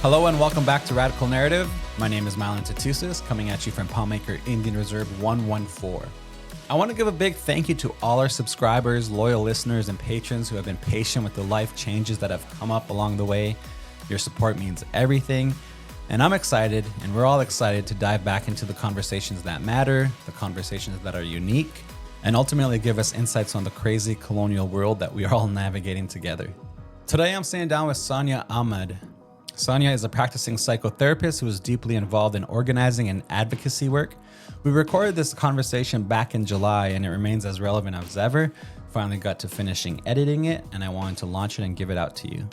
Hello and welcome back to Radical Narrative. My name is Mylan Tatusis, coming at you from Palmaker Indian Reserve 114. I want to give a big thank you to all our subscribers, loyal listeners, and patrons who have been patient with the life changes that have come up along the way. Your support means everything, and I'm excited, and we're all excited to dive back into the conversations that matter, the conversations that are unique, and ultimately give us insights on the crazy colonial world that we are all navigating together. Today I'm sitting down with Sonia Ahmad. Sonia is a practicing psychotherapist who is deeply involved in organizing and advocacy work. We recorded this conversation back in July and it remains as relevant as ever. Finally got to finishing editing it and I wanted to launch it and give it out to you.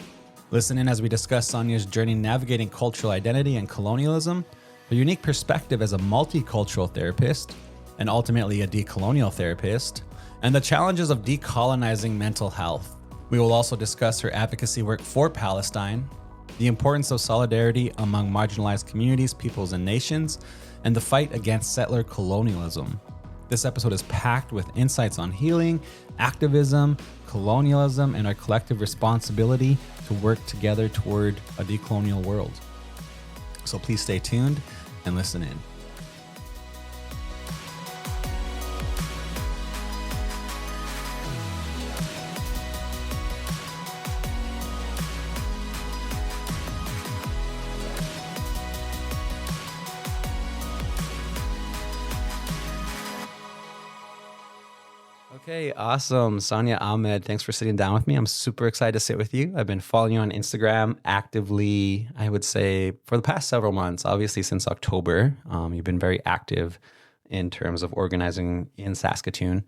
Listen in as we discuss Sonia's journey navigating cultural identity and colonialism, her unique perspective as a multicultural therapist, and ultimately a decolonial therapist, and the challenges of decolonizing mental health. We will also discuss her advocacy work for Palestine, the importance of solidarity among marginalized communities, peoples, and nations, and the fight against settler colonialism. This episode is packed with insights on healing, activism, colonialism, and our collective responsibility to work together toward a decolonial world. So please stay tuned and listen in. Okay, awesome. Sonia Ahmad, thanks for sitting down with me. I'm super excited to sit with you. I've been following you on Instagram actively, I would say, for the past several months, obviously since October. You've been very active in terms of organizing in Saskatoon.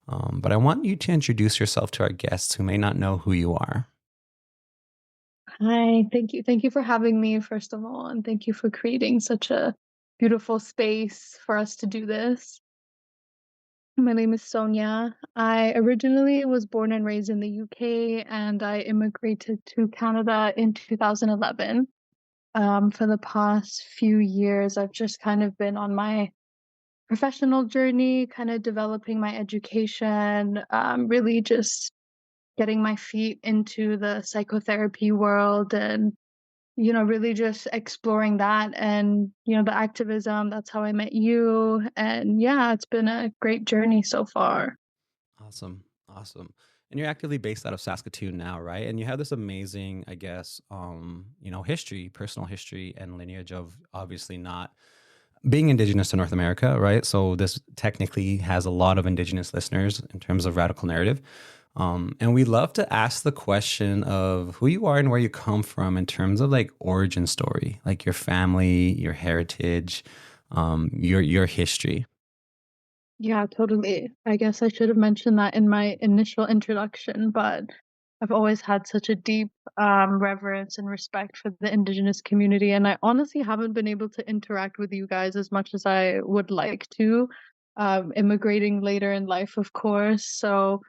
But I want you to introduce yourself to our guests who may not know who you are. Hi, thank you. Thank you for having me, first of all, and thank you for creating such a beautiful space for us to do this. My name is Sonia. I originally was born and raised in the UK, and I immigrated to Canada in 2011. For the past few years, I've just kind of been on my professional journey, kind of developing my education, really just getting my feet into the psychotherapy world and really just exploring that and, the activism. That's how I met you. And yeah, it's been a great journey so far. Awesome. Awesome. And you're actively based out of Saskatoon now, right? And you have this amazing, I guess, history, personal history and lineage of obviously not being indigenous to North America, right? So this technically has a lot of indigenous listeners in terms of radical narrative. And we love to ask the question of who you are and where you come from in terms of like origin story, like your family, your heritage, your history. Yeah, totally. I guess I should have mentioned that in my initial introduction, but I've always had such a deep reverence and respect for the Indigenous community. And I honestly haven't been able to interact with you guys as much as I would like to, immigrating later in life, of course. So,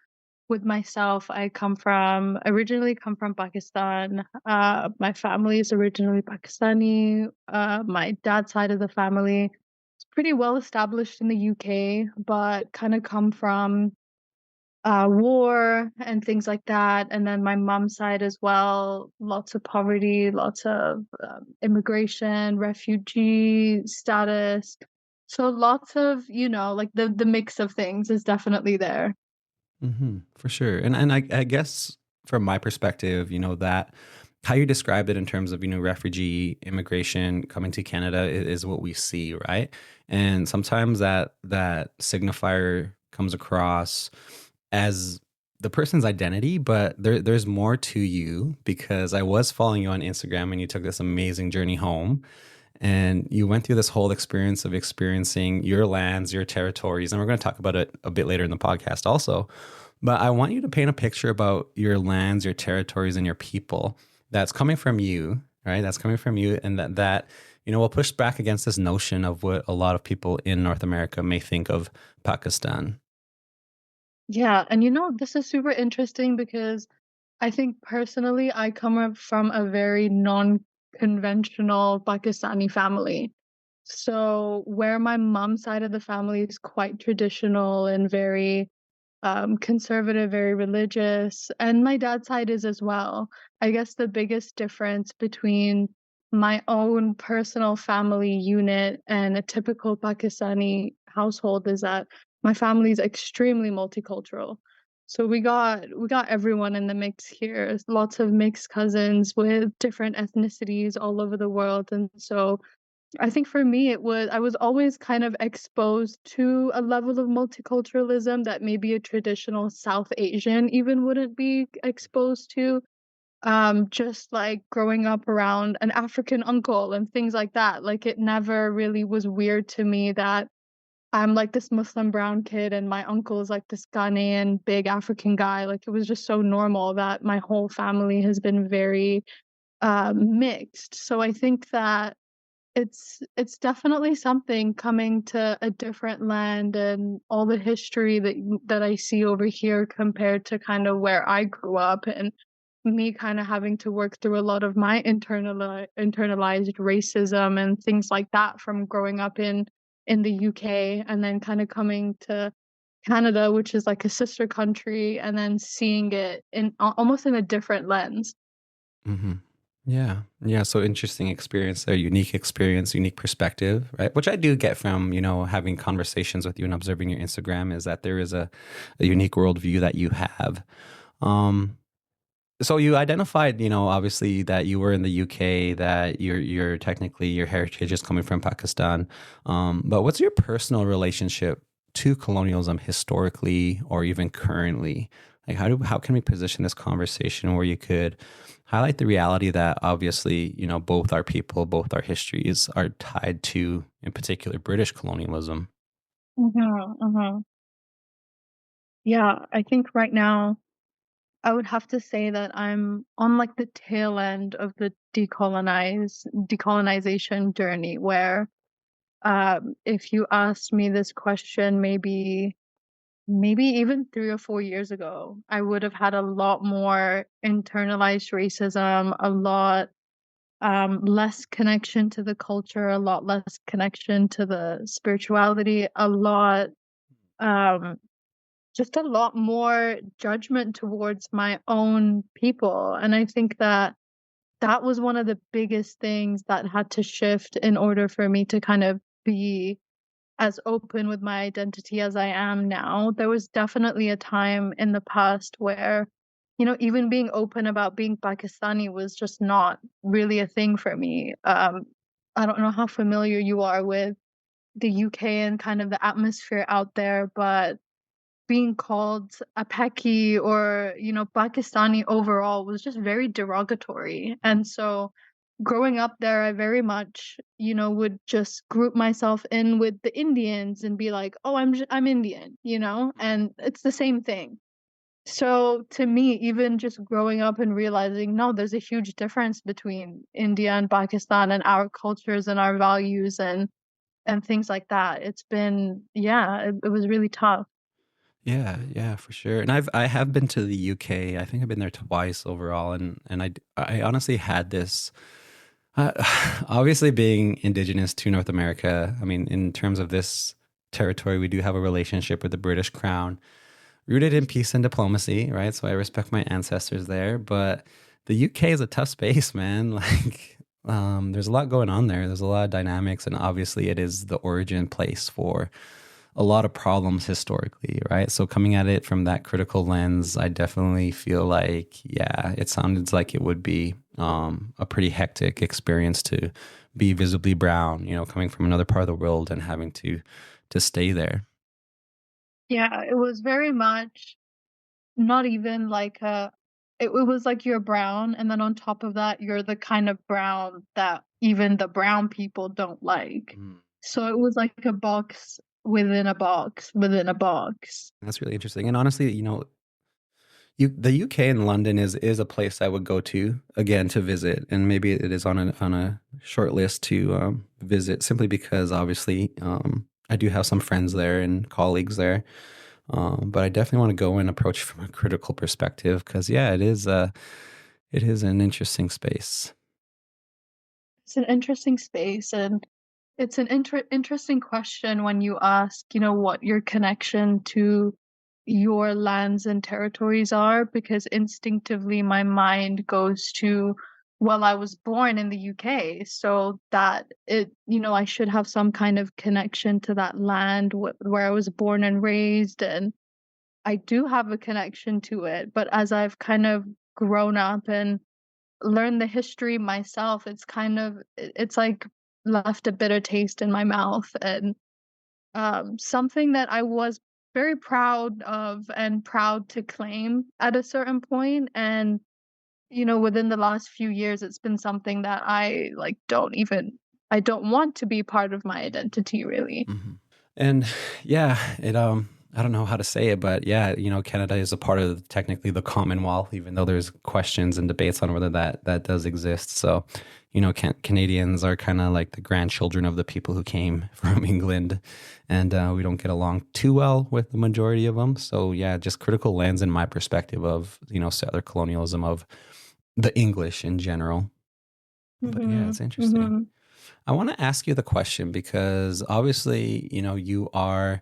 with myself, originally come from Pakistan. My family is originally Pakistani. My dad's side of the family is pretty well established in the UK, but kind of come from war and things like that. And then my mom's side as well, lots of poverty, lots of immigration, refugee status. So lots of, like the mix of things is definitely there. For sure. And I guess from my perspective, that how you described it in terms of, refugee immigration coming to Canada is what we see, right? And sometimes that signifier comes across as the person's identity, but there's more to you because I was following you on Instagram and you took this amazing journey home and you went through this whole experience of experiencing your lands, your territories, and we're going to talk about it a bit later in the podcast also. But I want you to paint a picture about your lands, your territories, and your people that's coming from you, right? That's coming from you, and that will push back against this notion of what a lot of people in North America may think of Pakistan. Yeah, and this is super interesting because I think personally I come up from a very non-conventional Pakistani family. So where my mom's side of the family is quite traditional and very conservative, very religious, and my dad's side is as well. I guess the biggest difference between my own personal family unit and a typical Pakistani household is that my family is extremely multicultural. So we got everyone in the mix here. Lots of mixed cousins with different ethnicities all over the world. And so I think for me I was always kind of exposed to a level of multiculturalism that maybe a traditional South Asian even wouldn't be exposed to. Just like growing up around an African uncle and things like that. Like it never really was weird to me that I'm like this Muslim brown kid and my uncle is like this Ghanaian big African guy. Like it was just so normal that my whole family has been very mixed. So I think that it's definitely something coming to a different land and all the history that I see over here compared to kind of where I grew up, and me kind of having to work through a lot of my internalized racism and things like that from growing up in the UK and then kind of coming to Canada, which is like a sister country, and then seeing it in almost in a different lens. Hmm. Yeah. Yeah. So interesting experience, a unique experience, unique perspective, right? Which I do get from, having conversations with you and observing your Instagram is that there is a unique worldview that you have. Um, so you identified, obviously that you were in the UK, that you're technically your heritage is coming from Pakistan. But what's your personal relationship to colonialism historically or even currently? Like how can we position this conversation where you could highlight the reality that obviously, both our people, both our histories are tied to, in particular, British colonialism. Mhm, mhm. Yeah, I think right now I would have to say that I'm on like the tail end of the decolonization journey where if you asked me this question maybe even 3 or 4 years ago, I would have had a lot more internalized racism, a lot less connection to the culture, a lot less connection to the spirituality, a lot um just a lot more judgment towards my own people. And I think that that was one of the biggest things that had to shift in order for me to kind of be as open with my identity as I am now. There was definitely a time in the past where, even being open about being Pakistani was just not really a thing for me. I don't know how familiar you are with the UK and kind of the atmosphere out there, but being called a Peki or, Pakistani overall was just very derogatory. And so growing up there, I very much, would just group myself in with the Indians and be like, "Oh, I'm Indian," and it's the same thing. So to me, even just growing up and realizing, no, there's a huge difference between India and Pakistan and our cultures and our values and things like that. It's been, yeah, it was really tough. Yeah, yeah, for sure. And I have been to the UK. I think I've been there twice overall, and I honestly had this. Uh, Obviously, being indigenous to North America, I mean, in terms of this territory, we do have a relationship with the British Crown, rooted in peace and diplomacy, right? So I respect my ancestors there, but the UK is a tough space, man. Like, there's a lot going on there. There's a lot of dynamics, and obviously, it is the origin place for a lot of problems historically, right? So coming at it from that critical lens, I definitely feel like, yeah, it sounded like it would be a pretty hectic experience to be visibly brown, coming from another part of the world and having to stay there. Yeah, it was very much not even like it was like you're brown, and then on top of that, you're the kind of brown that even the brown people don't like. Mm. So it was like a box within a box within a box. That's really interesting. And honestly, the UK and London is a place I would go to again to visit, and maybe it is on a short list to visit simply because obviously I do have some friends there and colleagues there. But I definitely want to go and approach from a critical perspective because yeah, it is an interesting space. It's an interesting space, and it's an interesting question when you ask, what your connection to your lands and territories are, because instinctively my mind goes to well, I was born in the UK, so that it, I should have some kind of connection to that land where I was born and raised, and I do have a connection to it. But as I've kind of grown up and learned the history myself, it's like left a bitter taste in my mouth, and something that I was very proud of and proud to claim at a certain point. And within the last few years, it's been something that I don't want to be part of my identity, really. Mhm. And yeah, I don't know how to say it, but yeah, Canada is a part of technically the Commonwealth, even though there's questions and debates on whether that does exist. So, Canadians are kind of like the grandchildren of the people who came from England, and we don't get along too well with the majority of them. So yeah, just critical lens in my perspective of settler colonialism of the English in general. But yeah, it's Mhm, interesting. mhm. I want to ask you the question because obviously, you are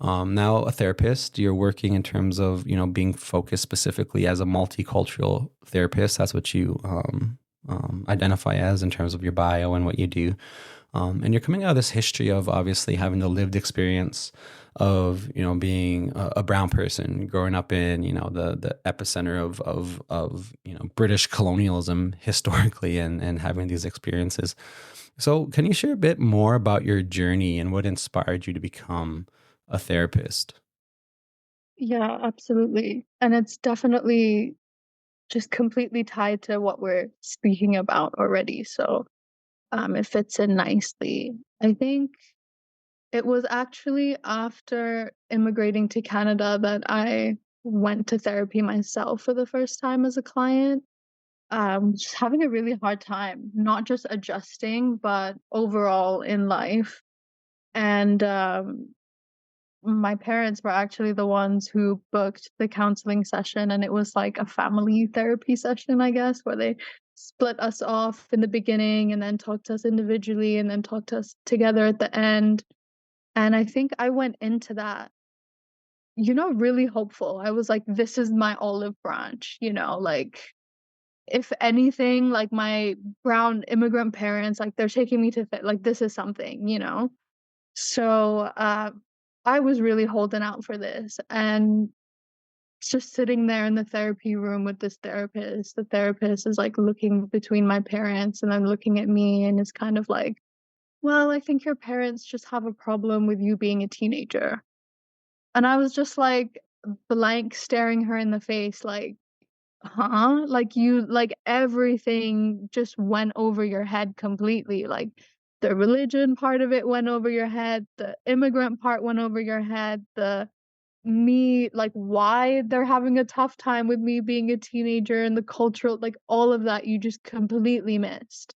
now a therapist. You're working in terms of, being focused specifically as a multicultural therapist. That's what you identify as in terms of your bio and what you do. And you're coming out of this history of obviously having the lived experience of, being a brown person growing up in, the epicenter of British colonialism historically and having these experiences. So, can you share a bit more about your journey and what inspired you to become a therapist? Yeah, absolutely. And it's definitely just completely tied to what we're speaking about already. So, it fits in nicely. I think it was actually after immigrating to Canada that I went to therapy myself for the first time as a client. Just having a really hard time, not just adjusting, but overall in life. And my parents were actually the ones who booked the counseling session, and it was like a family therapy session, I guess, where they split us off in the beginning and then talked to us individually and then talked to us together at the end. And I think I went into that, really hopeful. I was like, this is my olive branch, like if anything, like my brown immigrant parents, like they're taking me to like this is something. So I was really holding out for this, and just sitting there in the therapy room with this therapist. The therapist is like looking between my parents and then looking at me and is kind of like, well, I think your parents just have a problem with you being a teenager. And I was just like blank staring her in the face, like, huh? Like everything just went over your head completely. Like the religion part of it went over your head, the immigrant part went over your head, the me, like why they're having a tough time with me being a teenager and the cultural, like all of that you just completely missed.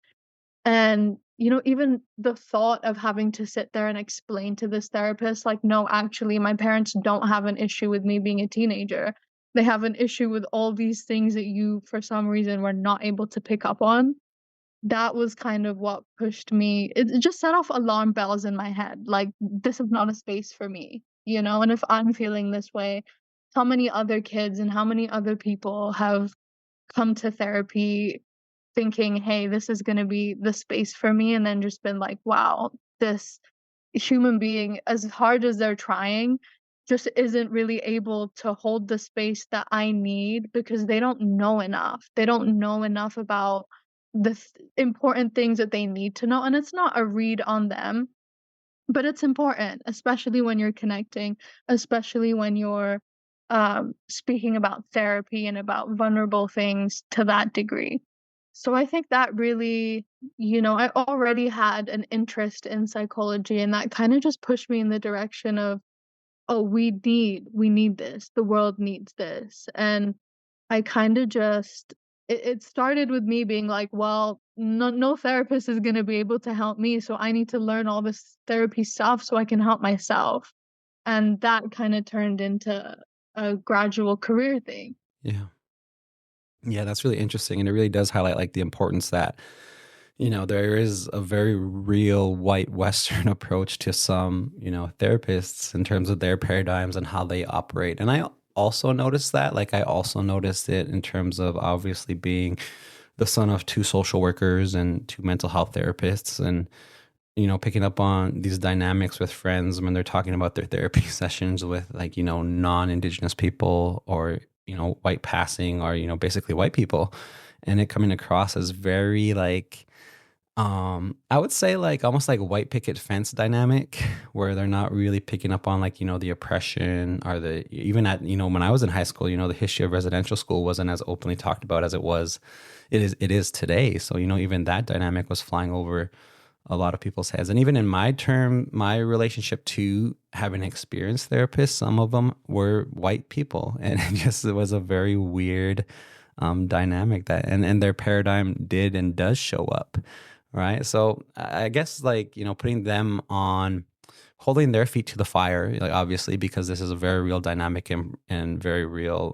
And, even the thought of having to sit there and explain to this therapist, like, no, actually, my parents don't have an issue with me being a teenager. They have an issue with all these things that you, for some reason, were not able to pick up on. That was kind of what pushed me. It just set off alarm bells in my head. Like, this is not a space for me, And if I'm feeling this way, how many other kids and how many other people have come to therapy thinking, "Hey, this is gonna be the space for me," and then just been like, "Wow, this human being, as hard as they're trying, just isn't really able to hold the space that I need because they don't know enough. They don't know enough about the important things that they need to know." And it's not a read on them, but it's important, especially when you're connecting, especially when you're speaking about therapy and about vulnerable things to that degree. So I think that really, I already had an interest in psychology, and that kind of just pushed me in the direction of, oh, we need this. The world needs this. And I kind of just it started with me being like, well, no therapist is going to be able to help me, so I need to learn all this therapy stuff so I can help myself. And that kind of turned into a gradual career thing. Yeah. Yeah, that's really interesting. And it really does highlight like the importance that, there is a very real white Western approach to some, therapists in terms of their paradigms and how they operate. And I also noticed that, like, I also noticed it in terms of obviously being the son of two social workers and two mental health therapists, and picking up on these dynamics with friends when they're talking about their therapy sessions with, like, non-indigenous people, or white passing, or basically white people, and it coming across as very like, I would say, like, almost like white picket fence dynamic, where they're not really picking up on, like, the oppression, or the, even at, when I was in high school, the history of residential school wasn't as openly talked about as it is today. So, even that dynamic was flying over a lot of people's heads. And even in my relationship to having experienced therapists, some of them were white people. And it was a very weird dynamic, that, and their paradigm did and does show up. Right. So I guess, like, putting them on, holding their feet to the fire, like, obviously, because this is a very real dynamic and very real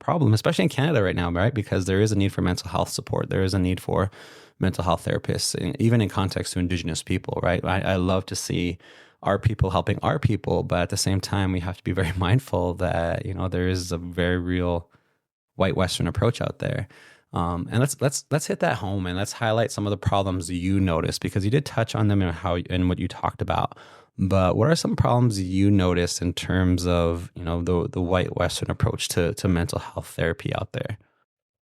problem, especially in Canada right now, right? Because there is a need for mental health support. There is a need for mental health therapists, even in context to Indigenous people, right? I love to see our people helping our people, but at the same time, we have to be very mindful that, there is a very real white Western approach out there. And let's hit that home, and let's highlight some of the problems you noticed, because you did touch on them and what you talked about. But what are some problems you noticed in terms of, the white Western approach to mental health therapy out there?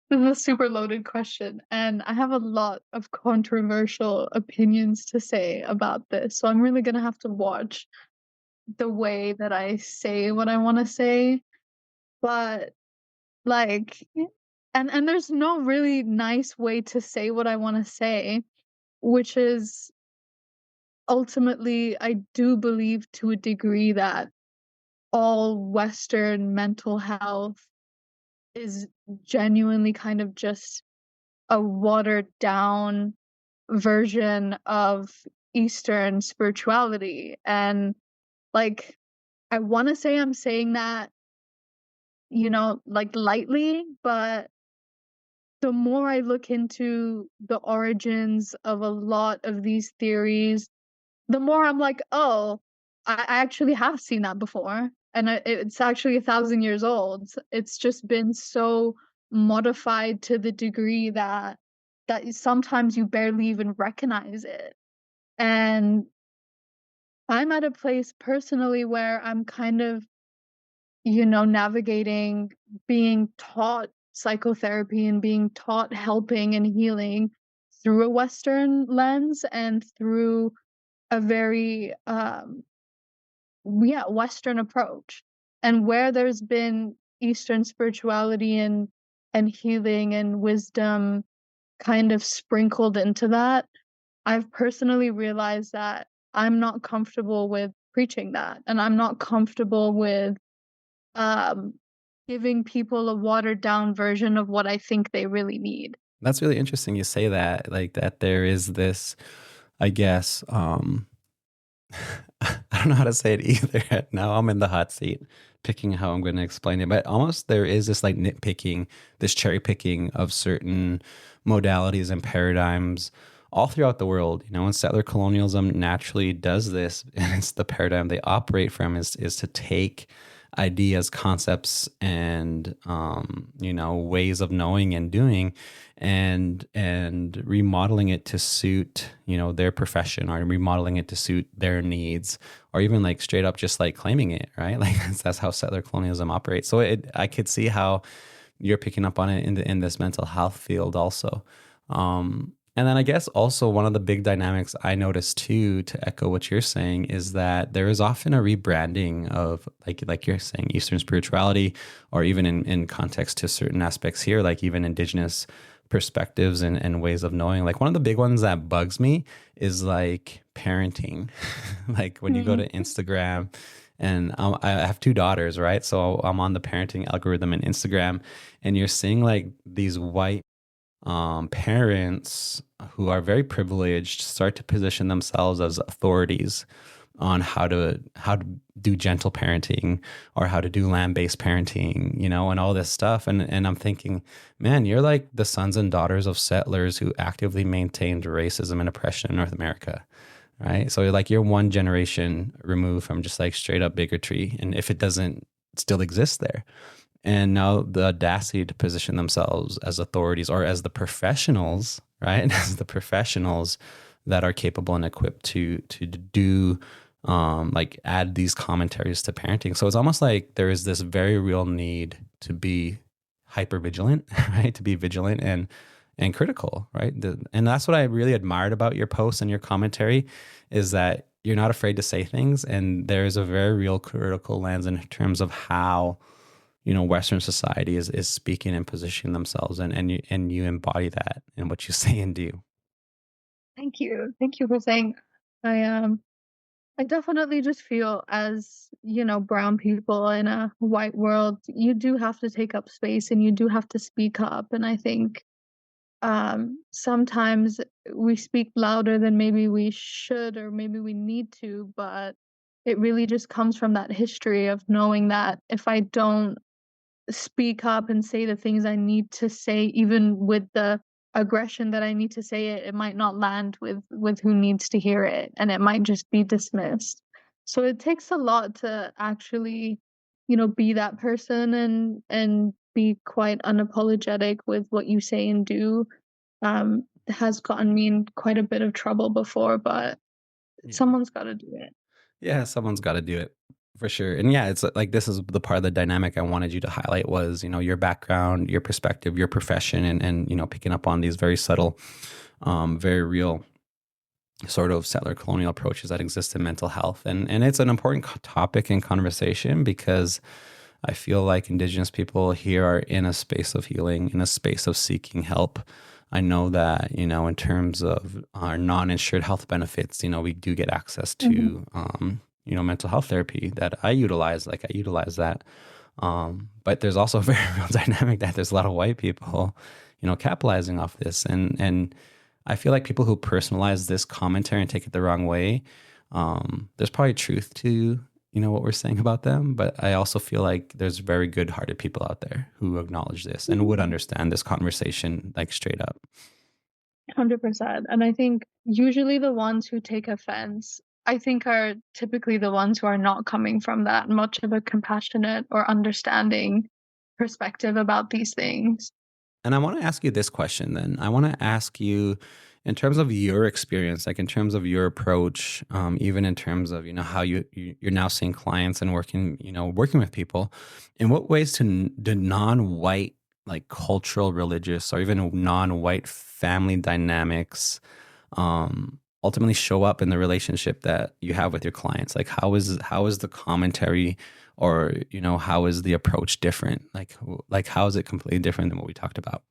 This is a super loaded question, and I have a lot of controversial opinions to say about this. So I'm really gonna have to watch the way that I say what I want to say. But like, and there's no really nice way to say what I want to say, which is ultimately, I do believe to a degree that all Western mental health is genuinely kind of just a watered down version of Eastern spirituality. And like, I want to say I'm saying that, like, lightly, but the more I look into the origins of a lot of these theories, the more I'm like, oh, I actually have seen that before. And it's actually 1,000 years old. It's just been so modified to the degree that sometimes you barely even recognize it. And I'm at a place personally where I'm kind of, navigating being taught psychotherapy and being taught helping and healing through a Western lens and through a very yeah, Western approach. And where there's been Eastern spirituality and healing and wisdom kind of sprinkled into that, I've personally realized that I'm not comfortable with preaching that, and I'm not comfortable with um, giving people a watered down version of what I think they really need. That's really interesting you say that, like, that there is this, I guess, I don't know how to say it either. Now I'm in the hot seat, picking how I'm going to explain it. But almost there is this, like, nitpicking, this cherry picking of certain modalities and paradigms all throughout the world. And settler colonialism naturally does this, and it's the paradigm they operate from, is to take ideas, concepts, and ways of knowing and doing, and remodeling it to suit their profession, or remodeling it to suit their needs, or even, like, straight up just, like, claiming it, right? Like, that's how settler colonialism operates. So I could see how you're picking up on it in this mental health field also. And then I guess also one of the big dynamics I noticed too, to echo what you're saying, is that there is often a rebranding of, like you're saying, Eastern spirituality, or even in context to certain aspects here, like even Indigenous perspectives and ways of knowing. Like, one of the big ones that bugs me is, like, parenting. Like, when you go to Instagram, and I have two daughters, right? So I'm on the parenting algorithm in Instagram, and you're seeing, like, these white parents who are very privileged start to position themselves as authorities on how to do gentle parenting, or how to do land-based parenting, and all this stuff. And I'm thinking, man, you're like the sons and daughters of settlers who actively maintained racism and oppression in North America, right? So, like, you're one generation removed from just, like, straight up bigotry, and if it doesn't still exist there. and now the audacity to position themselves as authorities or as the professionals, right? As the professionals that are capable and equipped to do like add these commentaries to parenting. So it's almost like there is this very real need to be hyper vigilant, right? To be vigilant and critical, right? And that's what I really admired about your posts and your commentary, is that you're not afraid to say things, and there's a very real critical lens in terms of how, you know, Western society is speaking and positioning themselves, and you embody that in what you say and do. Thank you. Thank you for saying that. I definitely just feel as, brown people in a white world, you do have to take up space and you do have to speak up. And I think sometimes we speak louder than maybe we should or maybe we need to, but it really just comes from that history of knowing that if I don't speak up and say the things I need to say, even with the aggression that I need to say it, it might not land with who needs to hear it, and it might just be dismissed. So it takes a lot to actually, be that person and be quite unapologetic with what you say and do. Has gotten me in quite a bit of trouble before, but Yeah. someone's got to do it. Yeah, someone's got to do it for sure. And yeah, it's like this is the part of the dynamic I wanted you to highlight was, you know, your background, your perspective, your profession, and you know, picking up on these very subtle, very real sort of settler colonial approaches that exist in mental health. And it's an important topic and conversation because I feel like Indigenous people here are in a space of healing, in a space of seeking help. I know that, you know, in terms of our non-insured health benefits, you know, we do get access Mhm. to, you know, mental health therapy that I utilize. Like I utilize that. But there's also a very real dynamic that there's a lot of white people, you know, capitalizing off this. And I feel like people who personalize this commentary and take it the wrong way, there's probably truth to, you know, what we're saying about them. But I also feel like there's very good hearted people out there who acknowledge this and would understand this conversation like straight up. 100%. And I think usually the ones who take offense, I think, are typically the ones who are not coming from that much of a compassionate or understanding perspective about these things. And I want to ask you this question then. I want to ask you, in terms of your experience, like in terms of your approach, even in terms of, you know, how you're now seeing clients and working, you know, working with people, in what ways do non-white, like cultural, religious, or even non-white family dynamics ultimately show up in the relationship that you have with your clients? Like how is the commentary, or you know, how is the approach different? Like how is it completely different than what we talked about?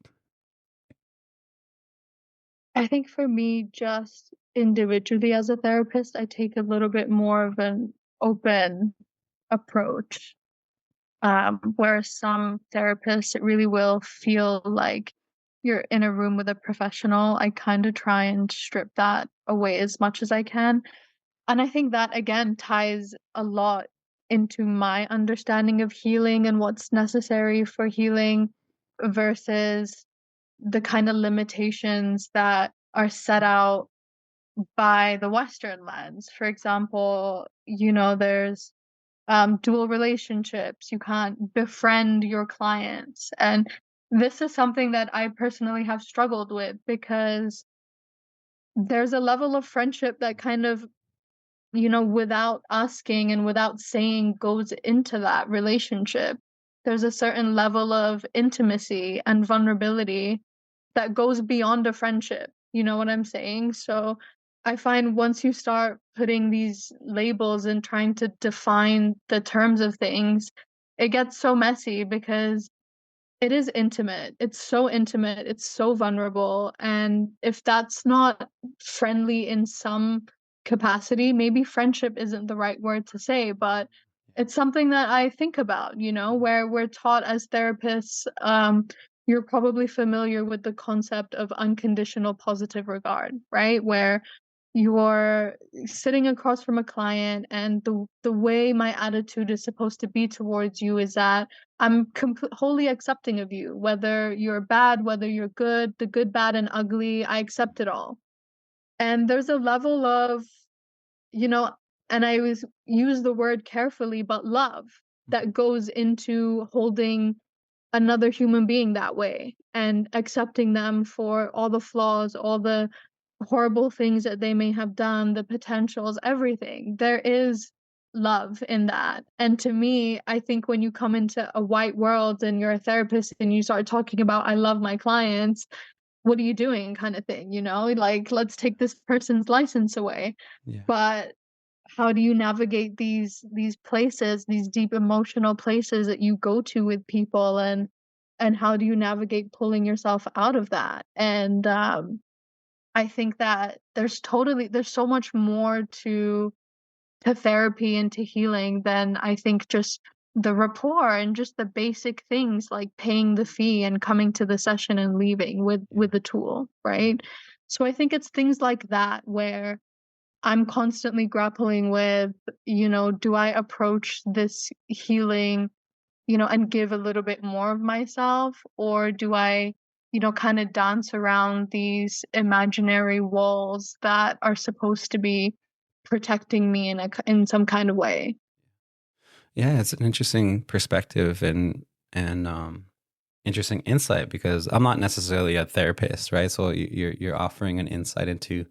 I think for me, just individually as a therapist, I take a little bit more of an open approach. Whereas some therapists, it really will feel like you're in a room with a professional. I kind of try and strip that away as much as I can. And I think that again ties a lot into my understanding of healing and what's necessary for healing versus the kind of limitations that are set out by the Western lens. For example, there's dual relationships. You can't befriend your clients. And this is something that I personally have struggled with because there's a level of friendship that kind of, without asking and without saying goes into that relationship. There's a certain level of intimacy and vulnerability that goes beyond a friendship. You know what I'm saying? So I find once you start putting these labels and trying to define the terms of things, it gets so messy because it is intimate. It's so intimate. It's so vulnerable. And if that's not friendly in some capacity, maybe friendship isn't the right word to say, but it's something that I think about, where we're taught as therapists. You're probably familiar with the concept of unconditional positive regard, right? Where you're sitting across from a client and the way my attitude is supposed to be towards you is that I'm wholly accepting of you, whether you're bad, whether you're good, the good, bad, and ugly, I accept it all. And there's a level of, you know, and I use the word carefully, but love that goes into holding another human being that way and accepting them for all the flaws, all the horrible things that they may have done, the potentials, everything. There is love in that. And to me, I think when you come into a white world and you're a therapist and you start talking about, I love my clients, what are you doing kind of thing, you know? Like, let's take this person's license away. Yeah. But how do you navigate these places, these deep emotional places that you go to with people, and how do you navigate pulling yourself out of that? And I think that there's so much more to therapy and to healing than I think just the rapport and just the basic things like paying the fee and coming to the session and leaving Yeah. with the tool, right? So I think it's things like that where I'm constantly grappling with, do I approach this healing, and give a little bit more of myself? Or do I, kind of dance around these imaginary walls that are supposed to be protecting me in some kind of way? Yeah, it's an interesting perspective and interesting insight because I'm not necessarily a therapist, right? So you're offering an insight into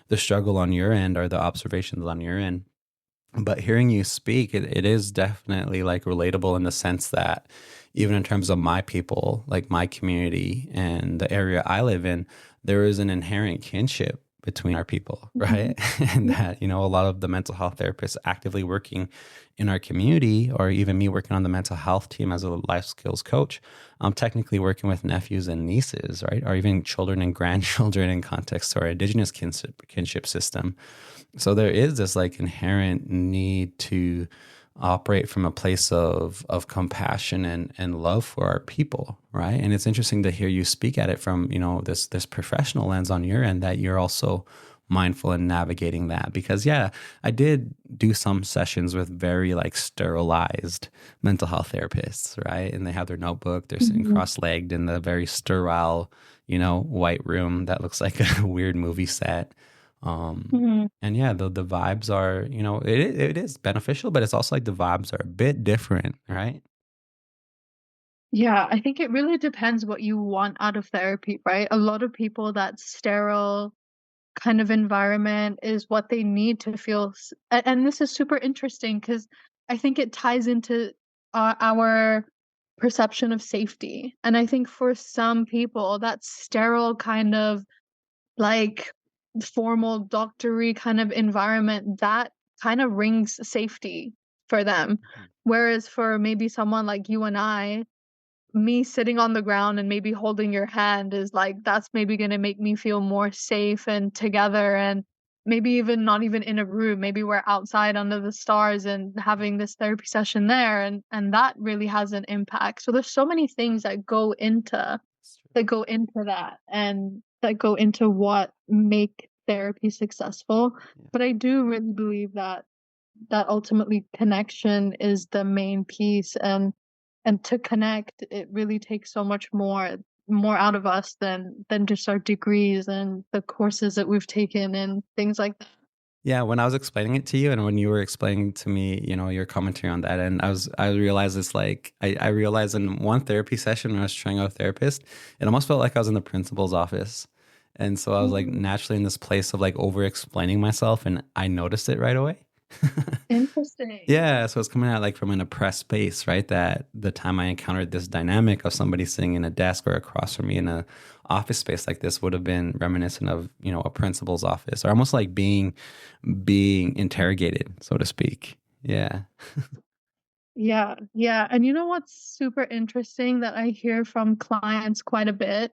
the struggle on your end or the observations on your end. But hearing you speak, it is definitely like relatable in the sense that even in terms of my people, like my community and the area I live in, there is an inherent kinship between our people, Mhm. right? And that, a lot of the mental health therapists actively working in our community, or even me working on the mental health team as a life skills coach, I'm technically working with nephews and nieces, right? Or even children and grandchildren in context to our indigenous kinship system. So there is this like inherent need to operate from a place of compassion and love for our people, right? And it's interesting to hear you speak at it from, this professional lens on your end, that you're also mindful in navigating that. Because yeah, I did do some sessions with very like sterilized mental health therapists, right? And they have their notebook, they're sitting Mhm. cross-legged in the very sterile, white room that looks like a weird movie set. Mhm. And yeah, the vibes are, it is beneficial, but it's also like the vibes are a bit different, right? Yeah, I think it really depends what you want out of therapy, right? A lot of people, that sterile kind of environment is what they need to feel and this is super interesting because I think it ties into our perception of safety. And I think for some people that sterile kind of like formal doctory kind of environment, that kind of rings safety for them, Mhm. whereas for maybe someone like you and I, me sitting on the ground and maybe holding your hand is like, that's maybe gonna make me feel more safe and together, and maybe even not even in a room, maybe we're outside under the stars and having this therapy session there, and that really has an impact. So there's so many things That's true. that go into that and that go into what make therapy successful. Yeah. But I do really believe that ultimately connection is the main piece, and to connect it really takes so much more out of us than just our degrees and the courses that we've taken and things like that. Yeah, when I was explaining it to you and when you were explaining to me, your commentary on that, and I realized it's like I realized in one therapy session when I was trying out a therapist, it almost felt like I was in the principal's office. And so I was like Mm, naturally in this place of like over explaining myself, and I noticed it right away. interesting. Yeah, so it's coming out like from an oppressed space, right? That the time I encountered this dynamic of somebody sitting in a desk or across from me in a office space like this would have been reminiscent of, a principal's office, or almost like being interrogated, so to speak. Yeah. Yeah, yeah, and you know what's super interesting that I hear from clients quite a bit?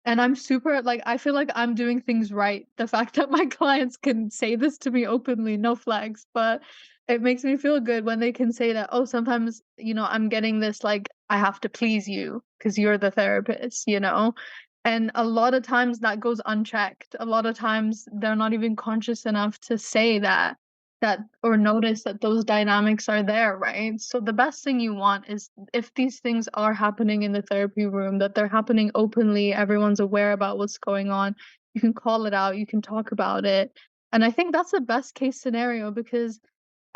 And I'm super like, I feel like I'm doing things right. The fact that my clients can say this to me openly, no flags, but it makes me feel good when they can say that, "Oh, sometimes, I'm getting this like I have to please you because you're the therapist." And a lot of times that goes unchecked. A lot of times they're not even conscious enough to say that or notice that those dynamics are there, right? So the best thing you want is if these things are happening in the therapy room, that they're happening openly, everyone's aware about what's going on. You can call it out, you can talk about it. And I think that's the best case scenario because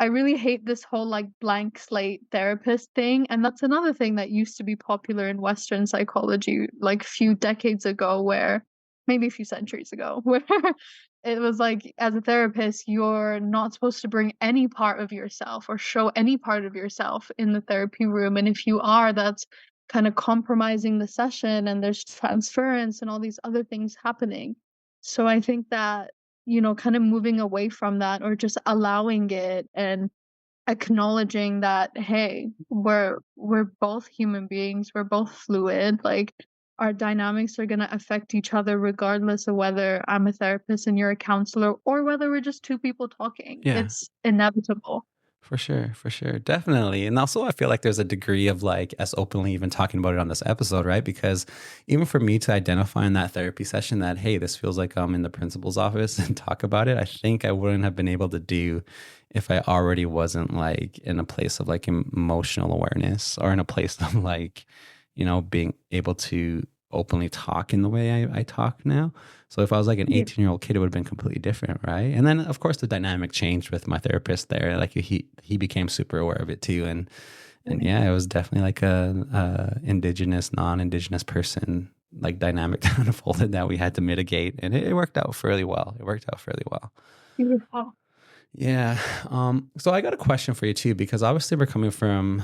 I really hate this whole like blank slate therapist thing. And that's another thing that used to be popular in Western psychology like a few decades ago, where maybe a few centuries ago, where it was like, as a therapist, you're not supposed to bring any part of yourself or show any part of yourself in the therapy room. And if you are, that's kind of compromising the session, and there's transference and all these other things happening. So I think that, kind of moving away from that, or just allowing it and acknowledging that, hey, we're both human beings, we're both fluid, like our dynamics are going to affect each other regardless of whether I'm a therapist and you're a counselor, or whether we're just two people talking. Yeah. It's inevitable. For sure, definitely. And also, I feel like there's a degree of like us openly even talking about it on this episode, right? Because even for me to identify in that therapy session that, hey, this feels like I'm in the principal's office and talk about it, I think I wouldn't have been able to do if I already wasn't like in a place of like emotional awareness, or in a place of like, being able to openly talk in the way I talk now. So if I was like an Yeah. 18-year-old kid, it would have been completely different, right? And then of course the dynamic changed with my therapist there. Like he became super aware of it too, and yeah, it was definitely like a indigenous, non-indigenous person like dynamic that unfolded that we had to mitigate, and it worked out fairly well. It worked out fairly well. Beautiful. Yeah. So I got a question for you too, because obviously we're coming from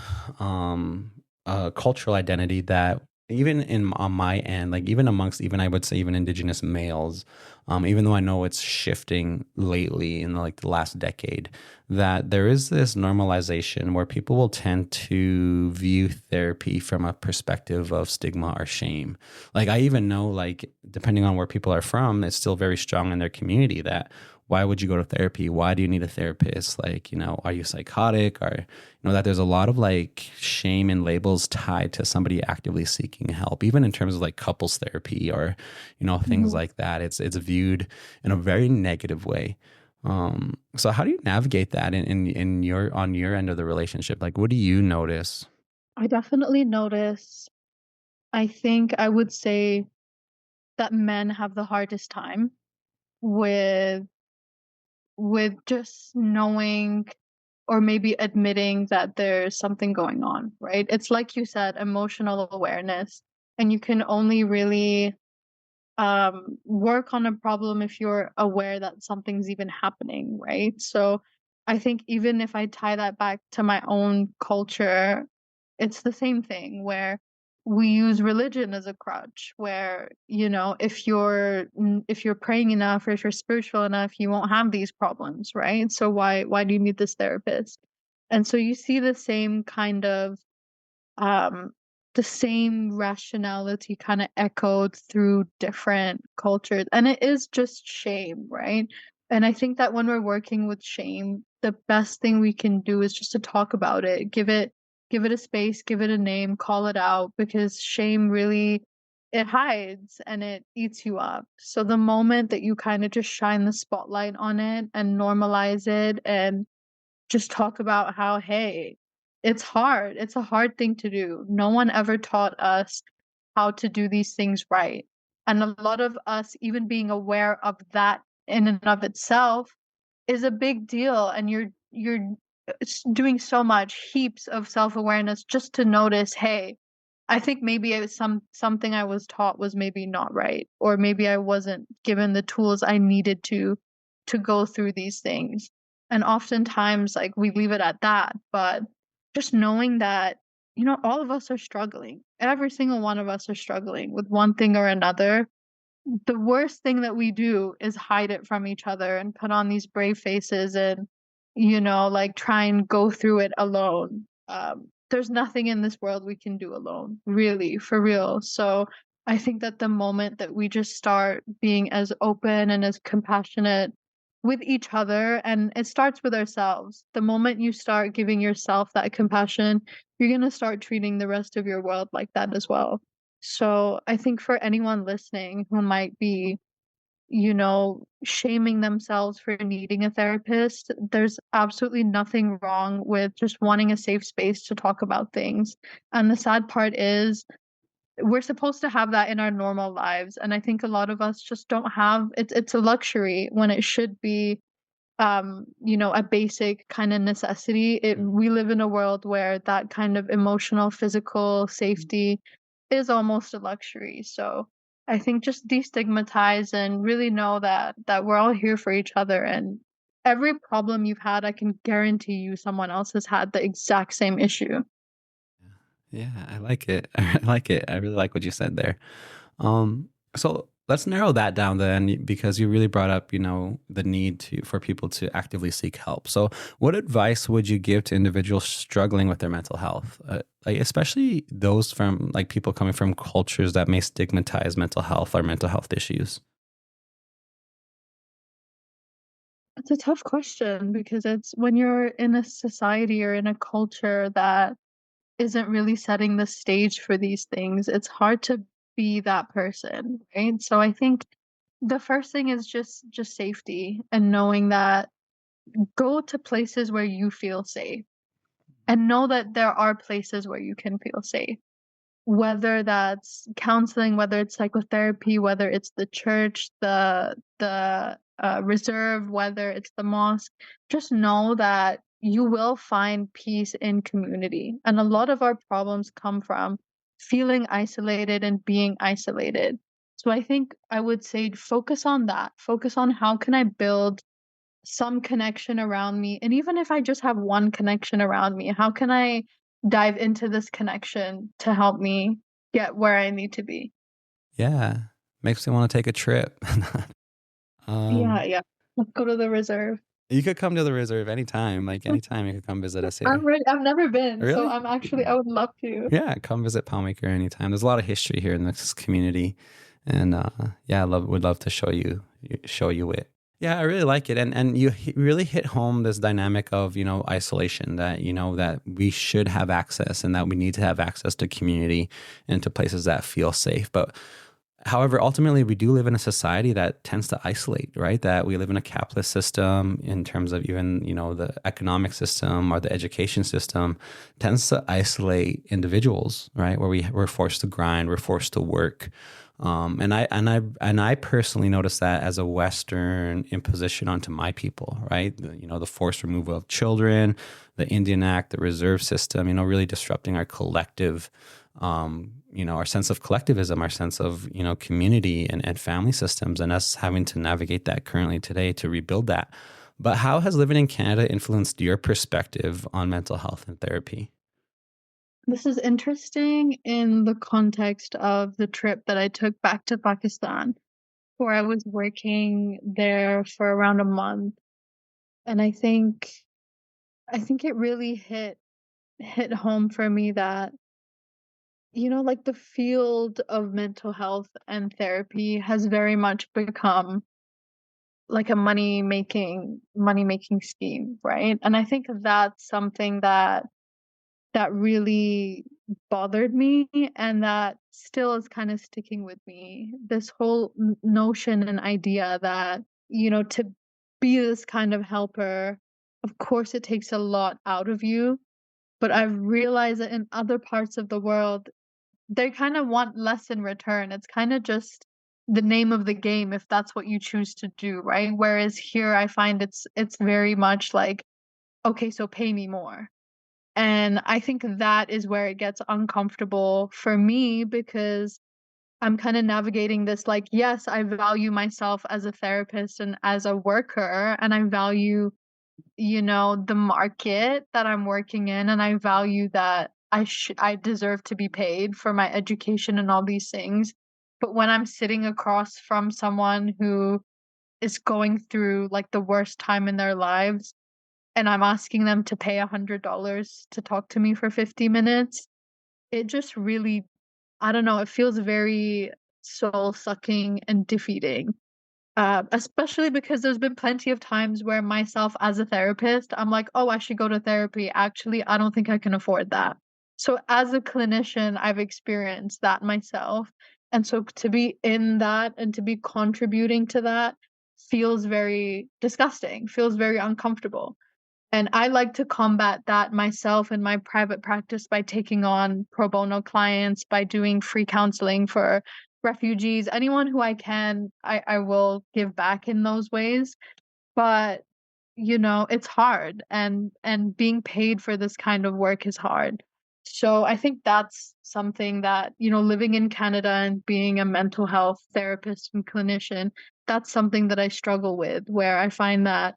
a cultural identity that even on my end, like even amongst even I would say even indigenous males, even though I know it's shifting lately in like the last decade, that there is this normalization where people will tend to view therapy from a perspective of stigma or shame. Like I even know, like depending on where people are from, it's still very strong in their community that why would you go to therapy? Why do you need a therapist? Like, are you psychotic? Or, that there's a lot of like shame and labels tied to somebody actively seeking help, even in terms of like couples therapy or, things Mhm. like that. It's viewed in a very negative way. So how do you navigate that in your, on your end of the relationship? Like, what do you notice? I definitely notice, I think I would say that men have the hardest time with just knowing, or maybe admitting that there's something going on, right? It's like you said, emotional awareness. And you can only really work on a problem if you're aware that something's even happening, right? So I think even if I tie that back to my own culture, it's the same thing where we use religion as a crutch, where, if you're praying enough, or if you're spiritual enough, you won't have these problems, right? So why do you need this therapist? And so you see um the same rationality kind of echoed through different cultures, and it is just shame, right? And I think that when we're working with shame, the best thing we can do is just to talk about it, give it a space, give it a name, call it out, because shame really, it hides and it eats you up. So the moment that you kind of just shine the spotlight on it and normalize it, and just talk about how, hey, it's hard. It's a hard thing to do. No one ever taught us how to do these things right. And a lot of us, even being aware of that in and of itself, is a big deal. And you're doing so much, heaps of self-awareness, just to notice, hey, I think maybe it was something I was taught was maybe not right, or maybe I wasn't given the tools I needed to go through these things. And oftentimes, like, we leave it at that, but just knowing that, all of us are struggling. Every single one of us are struggling with one thing or another. The worst thing that we do is hide it from each other and put on these brave faces and, like, try and go through it alone. There's nothing in this world we can do alone, really, for real. So I think that the moment that we just start being as open and as compassionate with each other, and it starts with ourselves. The moment you start giving yourself that compassion, you're going to start treating the rest of your world like that as well. So I think for anyone listening who might be, shaming themselves for needing a therapist, there's absolutely nothing wrong with just wanting a safe space to talk about things. And the sad part is, we're supposed to have that in our normal lives. And I think a lot of us just don't have it's a luxury when it should be a basic kind of necessity. We live in a world where that kind of emotional, physical safety is almost a luxury. So I think just destigmatize and really know that we're all here for each other, and every problem you've had, I can guarantee you someone else has had the exact same issue. Yeah, I like it. I like it. I really like what you said there. So let's narrow that down then, because you really brought up, the need for people to actively seek help. So, what advice would you give to individuals struggling with their mental health, like especially those from like people coming from cultures that may stigmatize mental health or mental health issues? It's a tough question because it's when you're in a society or in a culture that isn't really setting the stage for these things, it's hard to be that person, right? So I think the first thing is just safety and knowing that go to places where you feel safe and know that there are places where you can feel safe. Whether that's counseling, whether it's psychotherapy, whether it's the church, the reserve, whether it's the mosque, just know that you will find peace in community. And a lot of our problems come from feeling isolated and being isolated. So I think I would say focus on that. Focus on how can I build some connection around me, and even if I just have one connection around me, how can I dive into this connection to help me get where I need to be? Yeah, makes me want to take a trip. Yeah, um, yeah. Let's go to the reserve. you could come to the reserve anytime. Like anytime, you could come visit us I'm here. ready. I've never been, so Really? I would love to. Yeah, come visit Palmaker anytime. There's a lot of history here in this community, and yeah, would love to show you it. Yeah, I really like it, and you really hit home this dynamic of isolation, that that we should have access and that we need to have access to community and to places that feel safe. But however, ultimately, we do live in a society that tends to isolate, right? That we live in a capitalist system in terms of even, the economic system or the education system tends to isolate individuals, right? Where we're forced to grind, we're forced to work. And I personally notice that as a Western imposition onto my people, right? The forced removal of children, the Indian Act, the reserve system, really disrupting our collective our sense of collectivism, our sense of, community and family systems, and us having to navigate that currently today to rebuild that. But how has living in Canada influenced your perspective on mental health and therapy? This is interesting in the context of the trip that I took back to Pakistan, where I was working there for around a month. And I think it really hit home for me that like the field of mental health and therapy has very much become like a money making scheme, right? And I think that's something that really bothered me and that still is kind of sticking with me. This whole notion and idea that, to be this kind of helper, of course it takes a lot out of you, but I've realized that in other parts of the world they kind of want less in return. It's kind of just the name of the game if that's what you choose to do, right? Whereas here I find it's very much like, okay, so pay me more. And I think that is where it gets uncomfortable for me because I'm kind of navigating this like, yes, I value myself as a therapist and as a worker, and I value the market that I'm working in, and I value that I deserve to be paid for my education and all these things. But when I'm sitting across from someone who is going through like the worst time in their lives and I'm asking them to pay $100 to talk to me for 50 minutes, it just really, I don't know, it feels very soul sucking and defeating. Especially because there's been plenty of times where myself as a therapist, I'm like, "Oh, I should go to therapy. Actually, I don't think I can afford that." So as a clinician, I've experienced that myself. And so to be in that and to be contributing to that feels very disgusting, feels very uncomfortable. And I like to combat that myself in my private practice by taking on pro bono clients, by doing free counseling for refugees, anyone who I can, I will give back in those ways. But it's hard, and being paid for this kind of work is hard. So I think that's something that, living in Canada and being a mental health therapist and clinician, that's something that I struggle with, where I find that,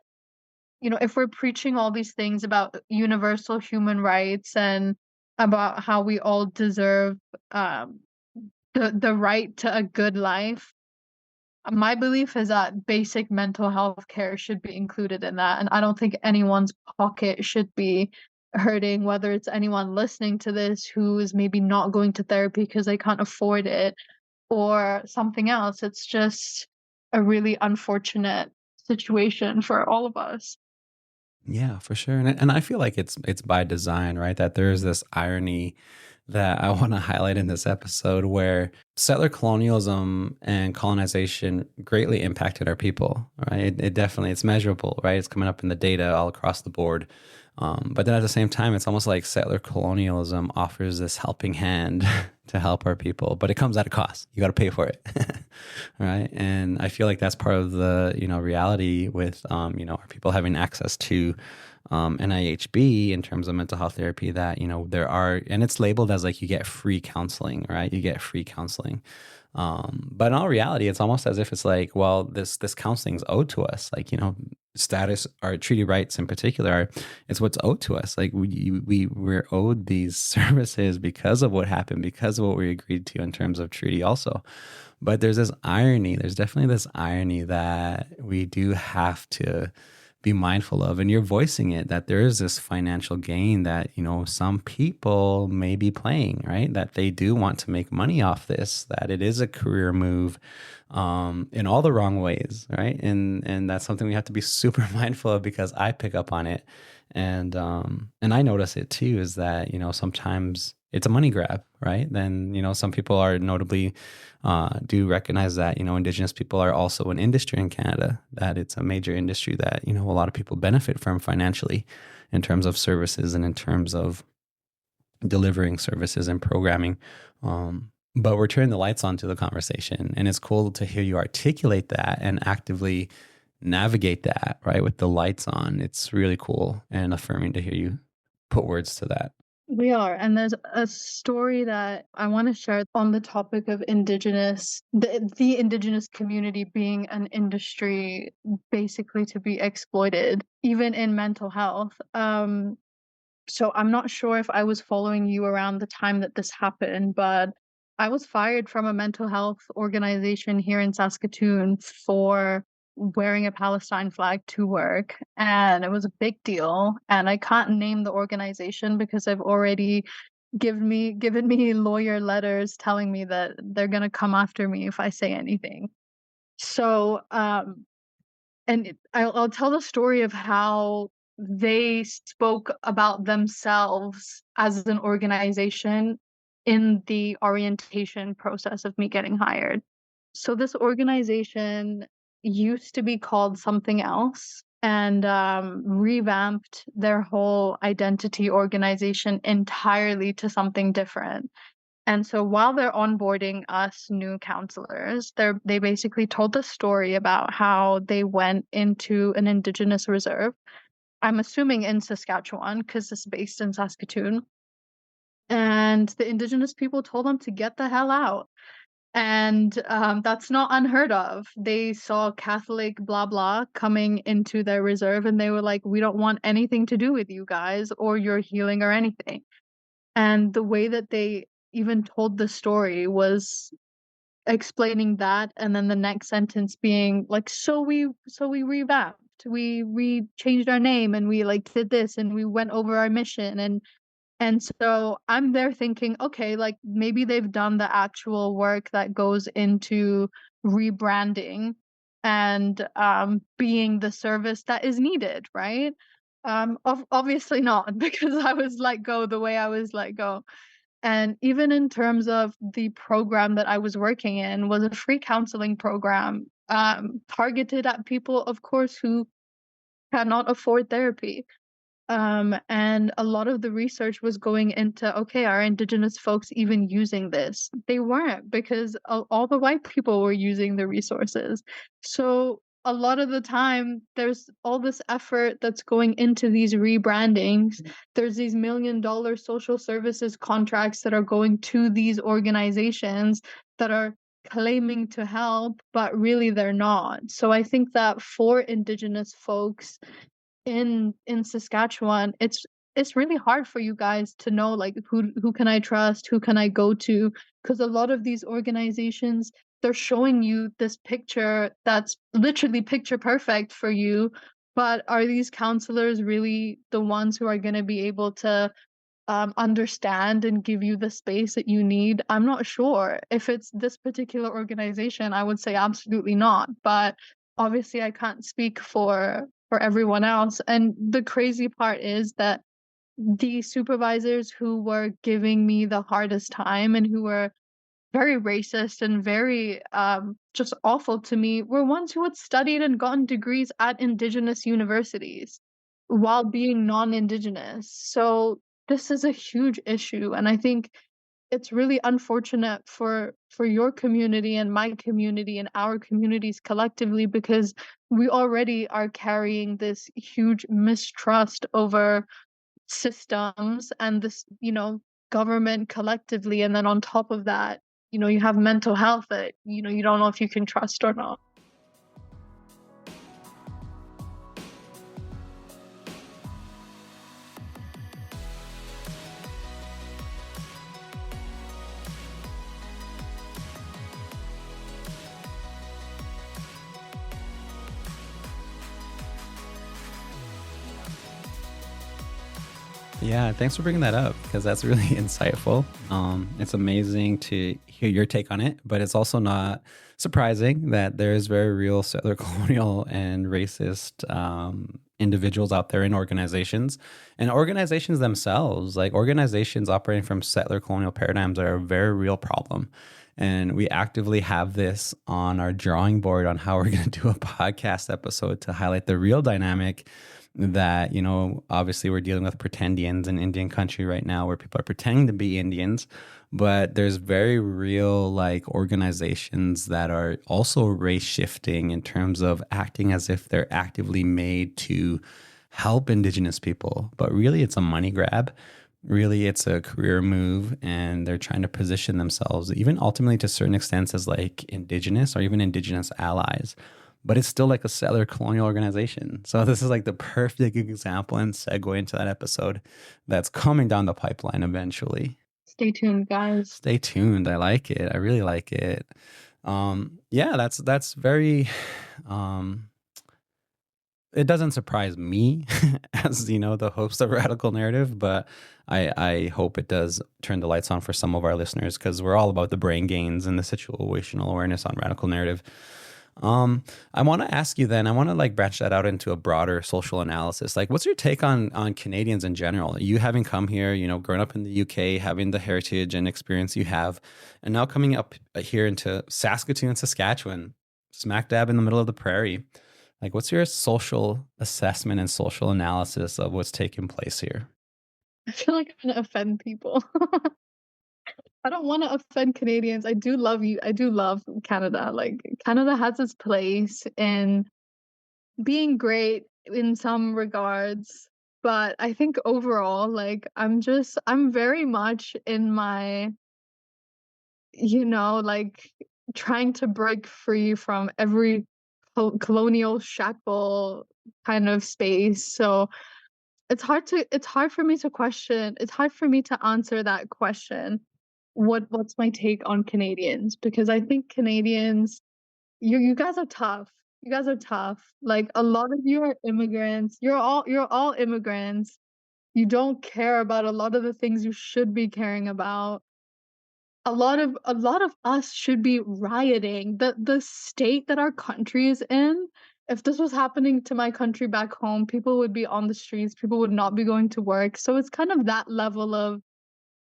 if we're preaching all these things about universal human rights and about how we all deserve um, the right to a good life, my belief is that basic mental health care should be included in that, and I don't think anyone's pocket should be hurting, whether it's anyone listening to this who is maybe not going to therapy because they can't afford it or something else. It's just a really unfortunate situation for all of us. Yeah, for sure. And I feel like it's by design, right? That there is this irony that I want to highlight in this episode where settler colonialism and colonization greatly impacted our people, right? It definitely it's measurable, right? It's coming up in the data all across the board. But then at the same time, it's almost like settler colonialism offers this helping hand to help our people, but it comes at a cost. You got to pay for it, right? And I feel like that's part of the reality with our people having access to NIHB in terms of mental health therapy. That there are, and it's labeled as like you get free counseling, right? You get free counseling. But in all reality, it's almost as if it's like, well, this counseling is owed to us. Like, status or treaty rights in particular, it's what's owed to us. Like we're owed these services because of what happened, because of what we agreed to in terms of treaty also. But there's this irony. There's definitely this irony that we do have to be mindful of, and you're voicing it, that there is this financial gain that some people may be playing, right? That they do want to make money off this, that it is a career move in all the wrong ways, right? And that's something we have to be super mindful of, because I pick up on it, and I notice it too, is that sometimes it's a money grab, right? Then some people are notably do recognize that Indigenous people are also an industry in Canada, that it's a major industry that a lot of people benefit from financially in terms of services and in terms of delivering services and programming. But we're turning the lights on to the conversation, and it's cool to hear you articulate that and actively navigate that, right, with the lights on. It's really cool and affirming to hear you put words to that. We are. And there's a story that I want to share on the topic of the Indigenous community being an industry basically to be exploited, even in mental health. So I'm not sure if I was following you around the time that this happened, but I was fired from a mental health organization here in Saskatoon for wearing a Palestine flag to work, and it was a big deal. And I can't name the organization because I've already given me lawyer letters telling me that they're gonna come after me if I say anything. So I'll tell the story of how they spoke about themselves as an organization in the orientation process of me getting hired. So this organization used to be called something else, and revamped their whole identity organization entirely to something different. And so while they're onboarding us new counselors, they basically told the story about how they went into an Indigenous reserve. I'm assuming in Saskatchewan because it's based in Saskatoon. And the Indigenous people told them to get the hell out. And that's not unheard of. They saw Catholic blah blah coming into their reserve, and they were like, "We don't want anything to do with you guys or your healing or anything." And the way that they even told the story was explaining that, and then the next sentence being like, "So we revamped. We changed our name, and we like did this, and we went over our mission." And so I'm there thinking, okay, like maybe they've done the actual work that goes into rebranding and being the service that is needed, right? Obviously not, because I was let go the way I was let go. And even in terms of the program that I was working in was a free counseling program, targeted at people, of course, who cannot afford therapy. And a lot of the research was going into, okay, are Indigenous folks even using this? They weren't, because all the white people were using the resources. So a lot of the time there's all this effort that's going into these rebrandings. There's these $1 million social services contracts that are going to these organizations that are claiming to help, but really they're not. So I think that for Indigenous folks in Saskatchewan, it's really hard for you guys to know, like, who can I trust, who can I go to? Because a lot of these organizations, they're showing you this picture that's literally picture perfect for you, but are these counselors really the ones who are going to be able to understand and give you the space that you need? I'm not sure. If it's this particular organization, I would say absolutely not. But obviously, I can't speak for everyone else. And the crazy part is that the supervisors who were giving me the hardest time and who were very racist and very just awful to me were ones who had studied and gotten degrees at Indigenous universities while being non-Indigenous. So this is a huge issue, and I think it's really unfortunate for your community and my community and our communities collectively, because we already are carrying this huge mistrust over systems and this, government collectively. And then on top of that, you have mental health that, you don't know if you can trust or not. Yeah, thanks for bringing that up because that's really insightful. It's amazing to hear your take on it, but it's also not surprising that there's very real settler colonial and racist individuals out there in organizations and organizations themselves. Like organizations operating from settler colonial paradigms are a very real problem. And we actively have this on our drawing board on how we're going to do a podcast episode to highlight the real dynamic that, obviously we're dealing with pretendians in Indian country right now where people are pretending to be Indians, but there's very real like organizations that are also race shifting in terms of acting as if they're actively made to help Indigenous people. But really it's a money grab. Really, it's a career move, and they're trying to position themselves, even ultimately to certain extents, as like Indigenous or even Indigenous allies. But it's still like a settler colonial organization. So this is like the perfect example and segue into that episode that's coming down the pipeline eventually. Stay tuned, guys. Stay tuned. I like it. I really like it. Yeah, that's very. It doesn't surprise me as the host of Radical Narrative, but I hope it does turn the lights on for some of our listeners because we're all about the brain gains and the situational awareness on Radical Narrative. I want to ask you then, I want to like branch that out into a broader social analysis. Like, what's your take on Canadians in general? You having come here, growing up in the UK, having the heritage and experience you have, and now coming up here into Saskatoon, Saskatchewan, smack dab in the middle of the prairie. Like, what's your social assessment and social analysis of what's taking place here? I feel like I'm gonna offend people. I don't want to offend Canadians. I do love you. I do love Canada. Like, Canada has its place in being great in some regards, but I think overall, like, I'm very much in my, like, trying to break free from every colonial shackle kind of space. So it's hard for me to question. It's hard for me to answer that question. What's my take on Canadians? Because I think Canadians, you guys are tough. You guys are tough. Like, a lot of you are immigrants. You're all immigrants. You don't care about a lot of the things you should be caring about. A lot of us should be rioting. The state that our country is in, if this was happening to my country back home, people would be on the streets, people would not be going to work. So it's kind of that level of,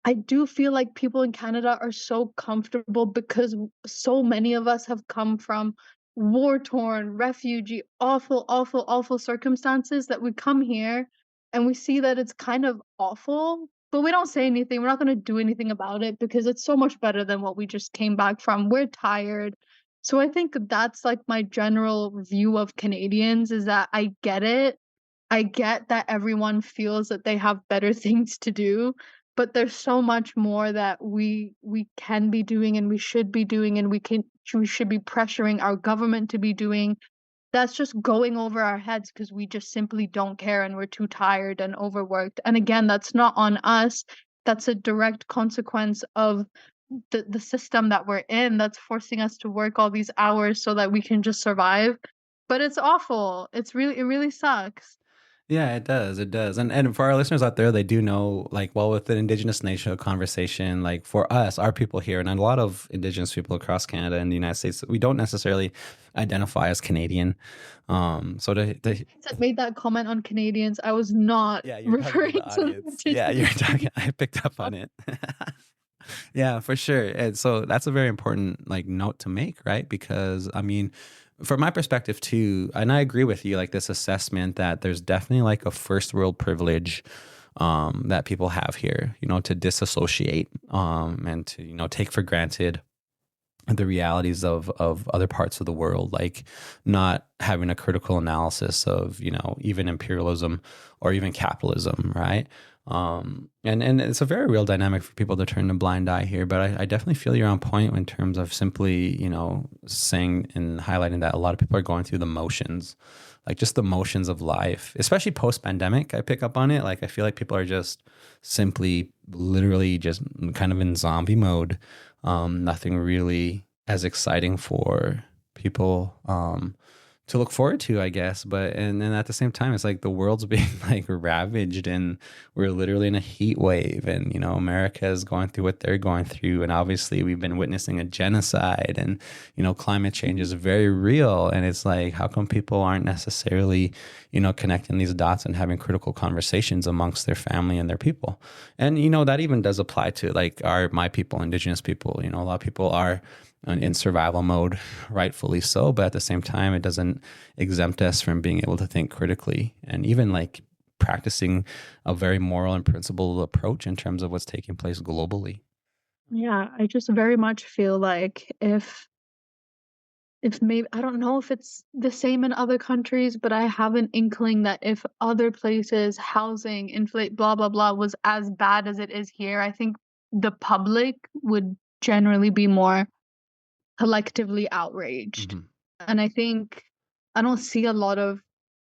I do feel like people in Canada are so comfortable because so many of us have come from war-torn, refugee, awful, awful, awful circumstances that we come here and we see that it's kind of awful, but we don't say anything. We're not going to do anything about it because it's so much better than what we just came back from. We're tired. So I think that's like my general view of Canadians is that I get it. I get that everyone feels that they have better things to do, but there's so much more that we can be doing and we should be doing and we should be pressuring our government to be doing. That's just going over our heads because we just simply don't care and we're too tired and overworked. And again, that's not on us. That's a direct consequence of the system that we're in that's forcing us to work all these hours so that we can just survive. But it's awful. It really sucks. Yeah, it does. It does. And for our listeners out there, they do know, like, well, with the Indigenous nation conversation, like for us, our people here, and a lot of Indigenous people across Canada and the United States, we don't necessarily identify as Canadian. So That made that comment on Canadians. I was not yeah, you're talking to referring the to the audience. Yeah, you're Indigenous talking. people. I picked up on it. Yeah, for sure. And so that's a very important like note to make, right? Because I mean, from my perspective too, and I agree with you, like this assessment that there's definitely like a first world privilege that people have here, you know, to disassociate and to, you know, take for granted the realities of other parts of the world, like not having a critical analysis of, you know, even imperialism or even capitalism, right? And it's a very real dynamic for people to turn a blind eye here, but I definitely feel you're on point in terms of simply, you know, saying and highlighting that a lot of people are going through the motions, like just the motions of life, especially post pandemic. I pick up on it. Like I feel like people are just simply literally just kind of in zombie mode. Nothing really as exciting for people to look forward to, I guess. But and then at the same time, it's like the world's being like ravaged, and we're literally in a heat wave, and you know America is going through what they're going through, and obviously we've been witnessing a genocide, and you know climate change is very real, and it's like how come people aren't necessarily you know connecting these dots and having critical conversations amongst their family and their people. And you know that even does apply to like my people, Indigenous people. You know a lot of people are in survival mode, rightfully so, but at the same time it doesn't exempt us from being able to think critically and even like practicing a very moral and principled approach in terms of what's taking place globally. Yeah, I just very much feel like if maybe I don't know if it's the same in other countries, but I have an inkling that if other places housing, inflate, blah blah blah was as bad as it is here, I think the public would generally be more collectively outraged. Hmm. And I think I don't see a lot of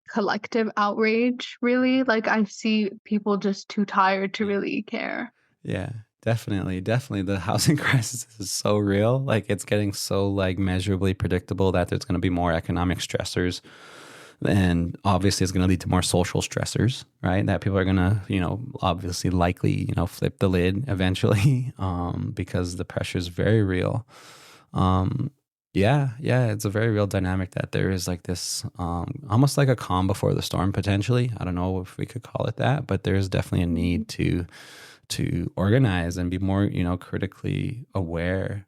collective outrage really. Like I see people just too tired to Yeah. really care. Yeah, definitely. Definitely. The housing crisis is so real. Like it's getting so like measurably predictable that there's going to be more economic stressors. And obviously it's going to lead to more social stressors, right? That people are going to, you know, obviously likely, you know, flip the lid eventually because the pressure is very real. Um, yeah, it's a very real dynamic that there is like this almost like a calm before the storm potentially. I don't know if we could call it that, but there is definitely a need to organize and be more, you know, critically aware.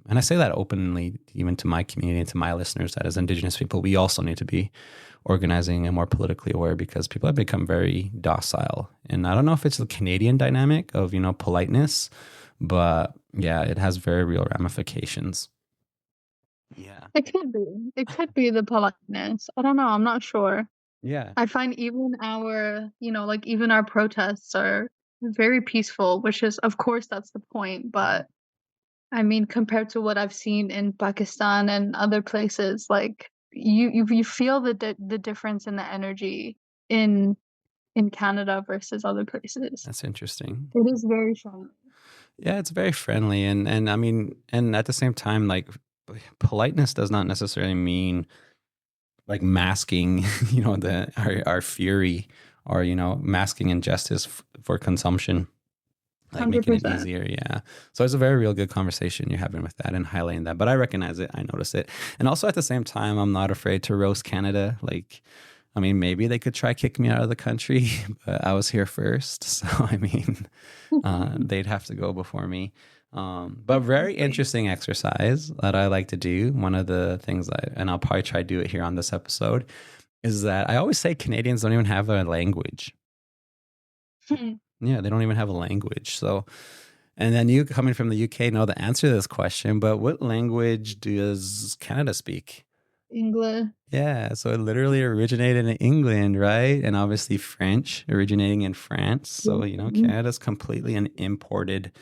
And I say that openly, even to my community and to my listeners, that as Indigenous people, we also need to be organizing and more politically aware because people have become very docile. And I don't know if it's the Canadian dynamic of, you know, politeness, but yeah, it has very real ramifications. Yeah. It could be. It could be the politeness. I don't know. I'm not sure. Yeah. I find even our, like even our protests are very peaceful, which is, of course, that's the point. But I mean, compared to what I've seen in Pakistan and other places, like you feel the difference in the energy in in Canada versus other places. That's interesting. It is very strong. Yeah, it's very friendly, and I mean, and at the same time, like politeness does not necessarily mean like masking, you know, our fury or you know masking injustice for consumption, like making it 100%. easier. Yeah, so it's a very real good conversation you're having with that and highlighting that. But I recognize it, I notice it, and also at the same time, I'm not afraid to roast Canada. Like I mean, maybe they could try kick me out of the country, but I was here first. So, I mean, they'd have to go before me. But very Exactly. interesting exercise that I like to do. One of the things and I'll probably try to do it here on this episode, is that I always say Canadians don't even have a language. Yeah, they don't even have a language. So, And then you coming from the UK know the answer to this question, but what language does Canada speak? English. Yeah, so it literally originated in England, right? And obviously French originating in France. So, Mhm. Canada's completely an imported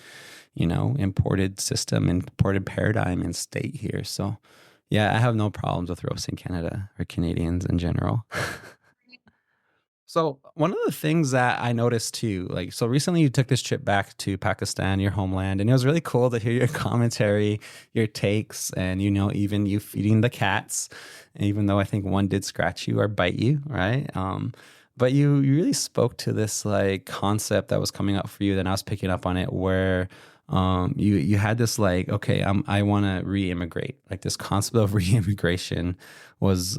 system, imported paradigm and state here. So, yeah, I have no problems with roasting Canada or Canadians in general. So one of the things that I noticed too, like, so recently you took this trip back to Pakistan, your homeland, and it was really cool to hear your commentary, your takes, and even you feeding the cats, even though I think one did scratch you or bite you, right? But you really spoke to this like concept that was coming up for you, then I was picking up on it, where you had this like, okay, I want to re-immigrate, like this concept of re-immigration was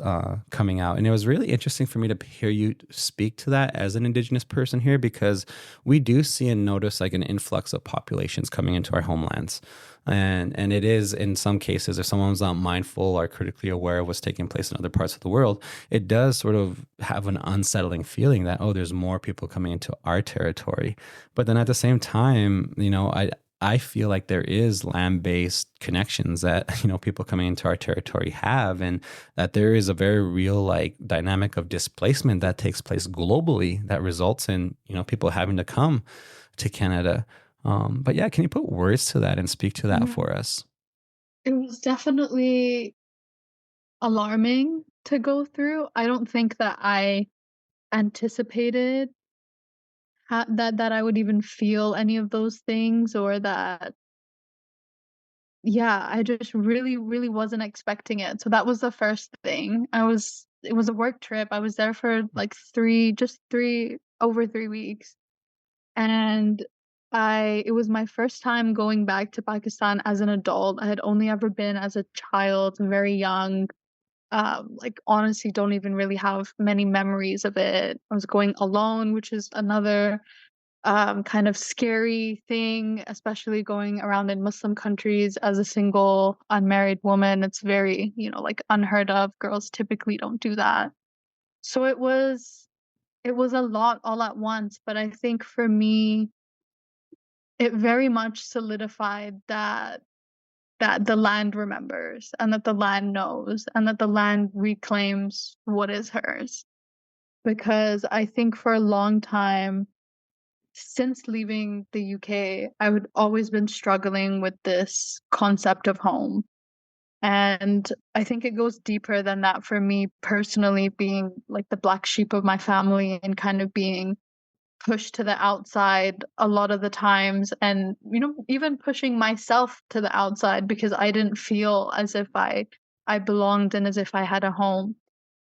coming out. And it was really interesting for me to hear you speak to that as an Indigenous person here, because we do see and notice like an influx of populations coming into our homelands. And it is, in some cases, if someone's not mindful or critically aware of what's taking place in other parts of the world, it does sort of have an unsettling feeling that, oh, there's more people coming into our territory. But then at the same time, I feel like there is land-based connections that people coming into our territory have, and that there is a very real like dynamic of displacement that takes place globally that results in people having to come to Canada. But yeah, can you put words to that and speak to that Yeah. for us? It was definitely alarming to go through. I don't think that I anticipated that I would even feel any of those things, or that yeah, I just really, really wasn't expecting it. So that was the first thing. It was a work trip. I was there for like 3 over 3 weeks. And it was my first time going back to Pakistan as an adult. I had only ever been as a child, very young. Like honestly don't even really have many memories of it. I was going alone, which is another kind of scary thing, especially going around in Muslim countries as a single unmarried woman. It's very, like unheard of. Girls typically don't do that. So it was a lot all at once, but I think for me it very much solidified that the land remembers, and that the land knows, and that the land reclaims what is hers. Because I think for a long time, since leaving the UK, I would always been struggling with this concept of home. And I think it goes deeper than that for me personally, being like the black sheep of my family and kind of being pushed to the outside a lot of the times, and even pushing myself to the outside because I didn't feel as if I belonged and as if I had a home.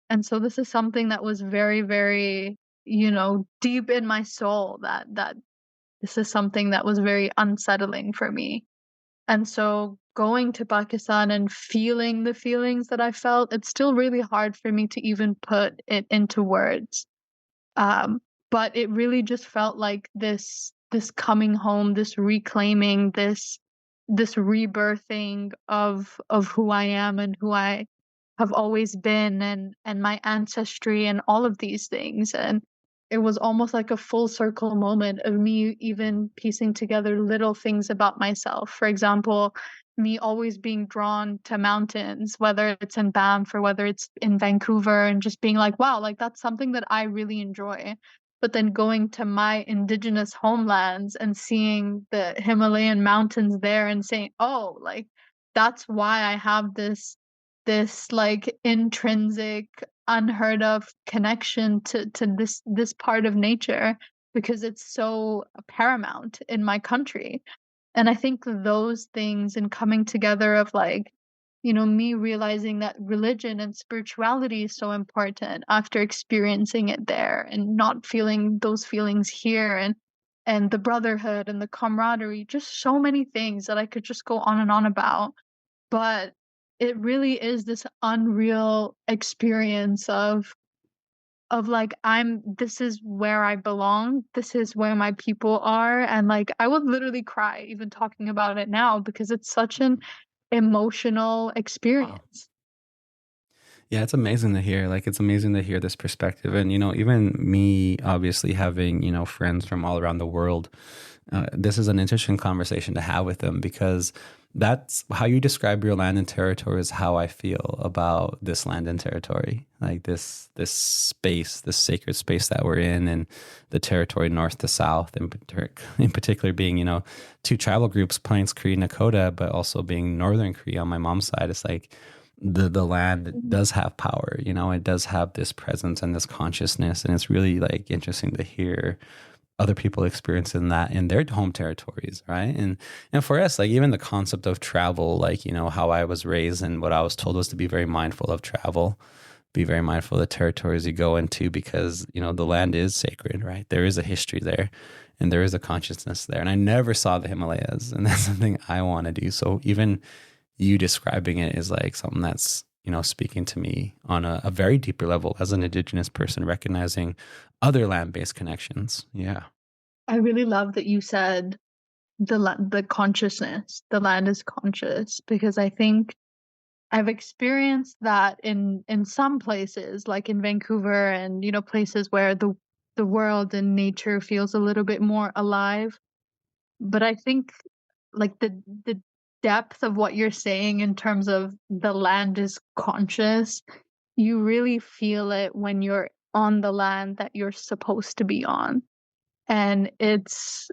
And so this is something that was very, very, deep in my soul, that this is something that was very unsettling for me. And so going to Pakistan and feeling the feelings that I felt, it's still really hard for me to even put it into words. Um, but it really just felt like this coming home, this reclaiming, this rebirthing of who I am and who I have always been, and my ancestry and all of these things. And it was almost like a full circle moment of me even piecing together little things about myself. For example, me always being drawn to mountains, whether it's in Banff or whether it's in Vancouver, and just being like, wow, like that's something that I really enjoy. But then going to my indigenous homelands and seeing the Himalayan mountains there and saying, oh, like that's why I have this like intrinsic, unheard of connection to this part of nature, because it's so paramount in my country. And I think those things, and coming together of like, me realizing that religion and spirituality is so important after experiencing it there and not feeling those feelings here, and the brotherhood and the camaraderie, just so many things that I could just go on and on about. But it really is this unreal experience of like, this is where I belong, this is where my people are. And like I would literally cry even talking about it now, because it's such an emotional Wow. experience. Yeah, it's amazing to hear. Like, it's amazing to hear this perspective. And, even me, obviously, having, friends from all around the world, this is an interesting conversation to have with them because that's how you describe your land and territory is how I feel about this land and territory. Like this space, this sacred space that we're in, and the territory north to south, in particular being, two tribal groups, Plains Cree, Nakota, but also being Northern Cree on my mom's side. It's like the land Mhm. does have power, it does have this presence and this consciousness, and it's really like interesting to hear other people experiencing that in their home territories, right? And for us, like even the concept of travel, like how I was raised and what I was told was to be very mindful of travel, be very mindful of the territories you go into because the land is sacred, right? There is a history there, and there is a consciousness there, and I never saw the Himalayas, and that's something I want to do. So even you describing it is like something that's speaking to me on a very deeper level as an indigenous person, recognizing other land-based connections. Yeah. I really love that you said the consciousness, the land is conscious, because I think I've experienced that in some places, like in Vancouver and, places where the world and nature feels a little bit more alive. But I think like the depth of what you're saying in terms of the land is conscious, you really feel it when you're on the land that you're supposed to be on. And it's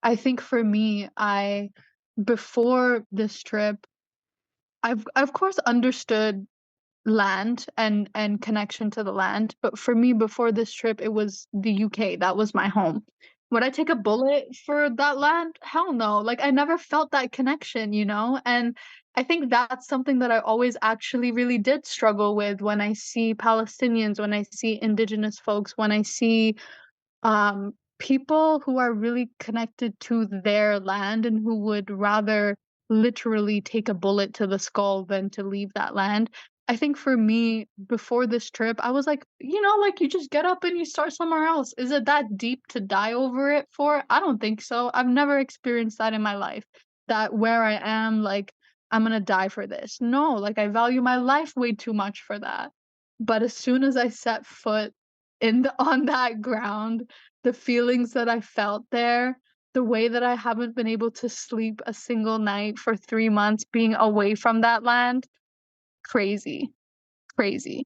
I think for me, I before this trip, I've of course understood land and connection to the land, but for me before this trip it was the UK. That was my home. Would I take a bullet for that land? Hell no. Like I never felt that connection. And I think that's something that I always actually really did struggle with when I see Palestinians, when I see indigenous folks, when I see people who are really connected to their land and who would rather literally take a bullet to the skull than to leave that land. I think for me, before this trip, I was like, like you just get up and you start somewhere else. Is it that deep to die over it for? I don't think so. I've never experienced that in my life. That where I am, like, I'm gonna die for this. No, like I value my life way too much for that. But as soon as I set foot on that ground, the feelings that I felt there, the way that I haven't been able to sleep a single night for 3 months being away from that land, crazy, crazy.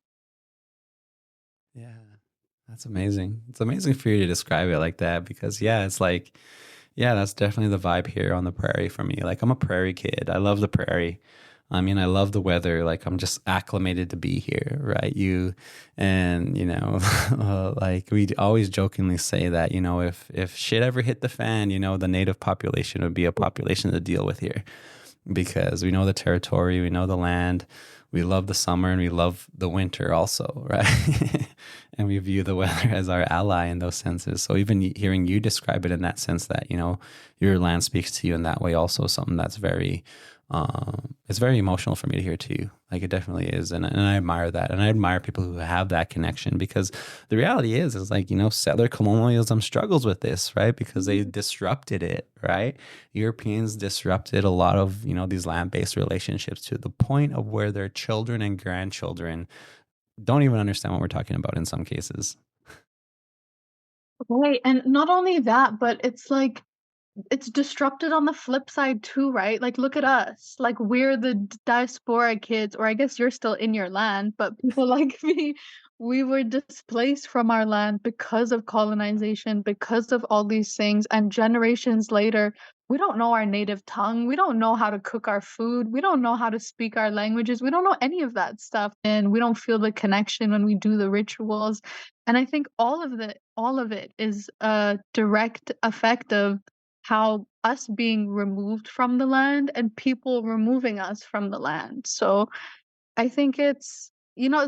Yeah. That's amazing. It's amazing for you to describe it like that because yeah, it's like yeah, that's definitely the vibe here on the prairie for me. Like I'm a prairie kid. I love the prairie. I mean, I love the weather. Like I'm just acclimated to be here, right? And like we always jokingly say that, if shit ever hit the fan, the native population would be a population to deal with here because we know the territory, we know the land, we love the summer and we love the winter also, right? And we view the weather as our ally in those senses. So even hearing you describe it in that sense that, your land speaks to you in that way also something that's very it's very emotional for me to hear too. Like it definitely is. And I admire that. And I admire people who have that connection because the reality is like, settler colonialism struggles with this, right? Because they disrupted it, right? Europeans disrupted a lot of, these land-based relationships to the point of where their children and grandchildren don't even understand what we're talking about in some cases. Right, and not only that, but it's like it's disrupted on the flip side too, right? Like, look at us. Like, we're the diaspora kids, or I guess you're still in your land, but people like me, we were displaced from our land because of colonization, because of all these things. And generations later, we don't know our native tongue. We don't know how to cook our food. We don't know how to speak our languages. We don't know any of that stuff. And we don't feel the connection when we do the rituals. And I think all of it is a direct effect of how us being removed from the land and people removing us from the land. So I think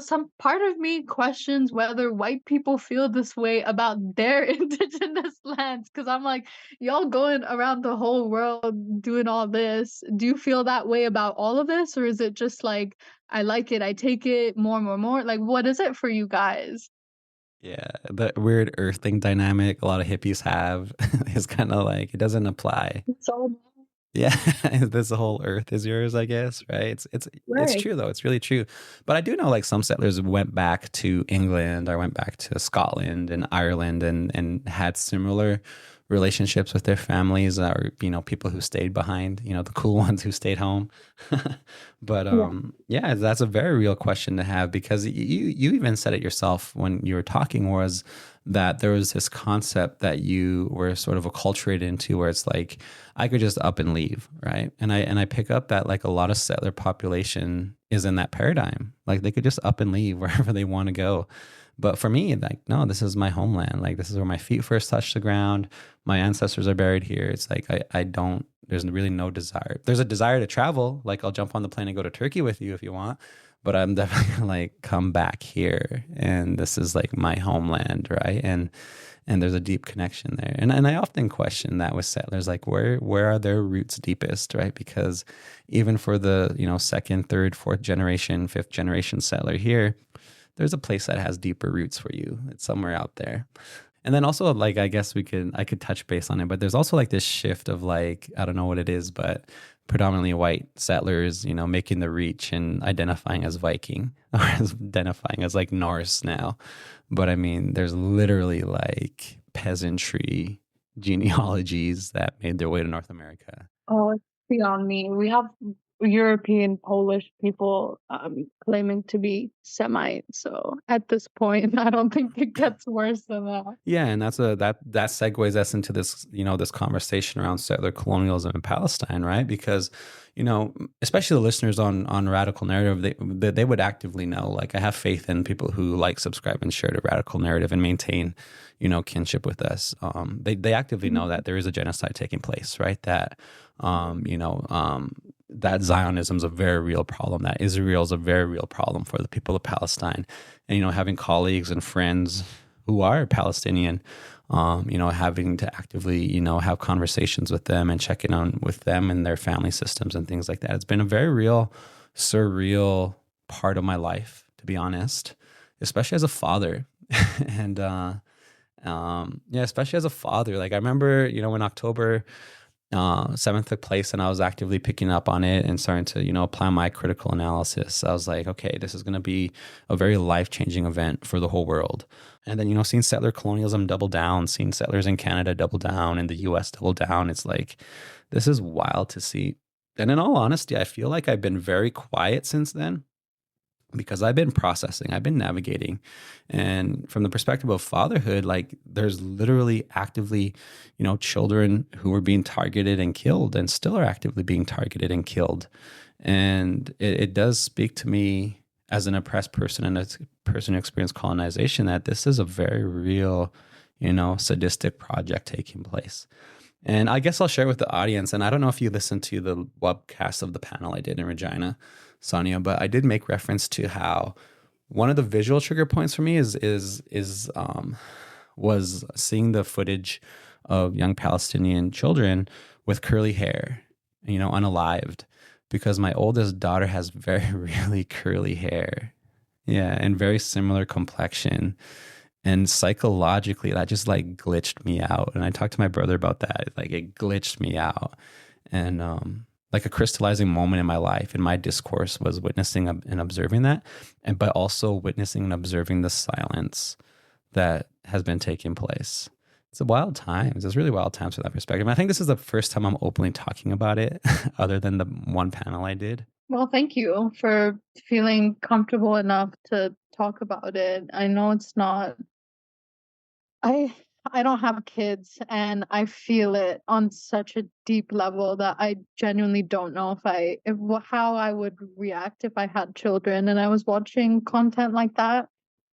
some part of me questions whether white people feel this way about their indigenous lands because I'm like, y'all going around the whole world doing all this. Do you feel that way about all of this? Or is it just like, I like it, I take it more, more, more? Like, what is it for you guys? Yeah, the weird earthing dynamic a lot of hippies have is kind of like it doesn't apply. So Yeah, this whole earth is yours, I guess, right? It's Right. true though. It's really true. But I do know like some settlers went back to England or went back to Scotland and Ireland and had similar relationships with their families, or people who stayed behind, the cool ones who stayed home. But Yeah. yeah, that's a very real question to have, because you even said it yourself when you were talking, was that there was this concept that you were sort of acculturated into, where it's like I could just up and leave, right? And I pick up that like a lot of settler population is in that paradigm. Like they could just up and leave wherever they want to go. But for me, like, no, this is my homeland. Like this is where my feet first touched the ground. My ancestors are buried here. It's like I don't, there's really no desire. There's a desire to travel. Like I'll jump on the plane and go to Turkey with you if you want. But I'm definitely gonna like come back here, and this is like my homeland, right? And there's a deep connection there. And I often question that with settlers, like where are their roots deepest, right? Because even for the, second, third, fourth generation, fifth generation settler here, there's a place that has deeper roots for you. It's somewhere out there. And then also like I guess I could touch base on it, but there's also like this shift of like, I don't know what it is, but predominantly white settlers, making the reach and identifying as Viking or as identifying as like Norse now. But I mean, there's literally like peasantry genealogies that made their way to North America. Oh, it's beyond me. We have European Polish people claiming to be Semite. So at this point, I don't think it gets worse than that. Yeah, and that segues us into this, this conversation around settler colonialism in Palestine, right? Because, especially the listeners on Radical Narrative, they would actively know. Like, I have faith in people who like, subscribe, and share to Radical Narrative and maintain, kinship with us. They actively know that there is a genocide taking place, right? That, that Zionism is a very real problem. That Israel is a very real problem for the people of Palestine, and having colleagues and friends who are Palestinian, having to actively, have conversations with them and check in on with them and their family systems and things like that. It's been a very real, surreal part of my life, to be honest, especially as a father. And yeah, especially as a father. Like I remember, when October 7th took place and I was actively picking up on it and starting to, apply my critical analysis. I was like, okay, this is going to be a very life-changing event for the whole world. And then, seeing settler colonialism double down, seeing settlers in Canada double down, and the US double down, it's like, this is wild to see. And in all honesty, I feel like I've been very quiet since then, because I've been processing, I've been navigating. And from the perspective of fatherhood, like there's literally actively, children who were being targeted and killed and still are actively being targeted and killed. And it does speak to me as an oppressed person and a person who experienced colonization, that this is a very real, sadistic project taking place. And I guess I'll share with the audience, and I don't know if you listened to the webcast of the panel I did in Regina, Sonia, but I did make reference to how one of the visual trigger points for me was seeing the footage of young Palestinian children with curly hair, unalived, because my oldest daughter has very really curly hair, yeah, and very similar complexion. And psychologically, that just like glitched me out. And I talked to my brother about that. Like it glitched me out. And like a crystallizing moment in my life, in my discourse, was witnessing and observing that, but also witnessing and observing the silence that has been taking place. It's a wild times. It's really wild times from that perspective. And I think this is the first time I'm openly talking about it, other than the one panel I did. Well, thank you for feeling comfortable enough to talk about it. I know it's not I I don't have kids, and I feel it on such a deep level that I genuinely don't know how I would react if I had children and I was watching content like that.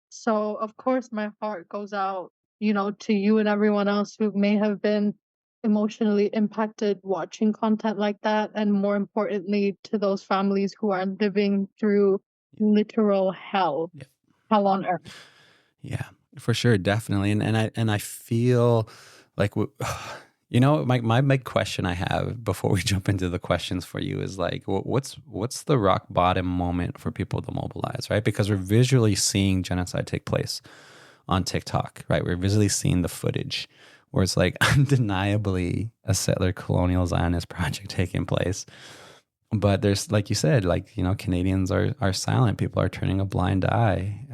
So, of course, my heart goes out, to you and everyone else who may have been emotionally impacted watching content like that, and more importantly, to those families who are living through literal hell, Yeah. hell on earth. Yeah, for sure, definitely. And I feel like my big question I have before we jump into the questions for you is like, what's the rock bottom moment for people to mobilize, right? Because we're visually seeing genocide take place on TikTok, right? We're visually seeing the footage. where it's like undeniably a settler colonial Zionist project taking place. But there's, like you said, like, Canadians are silent. People are turning a blind eye.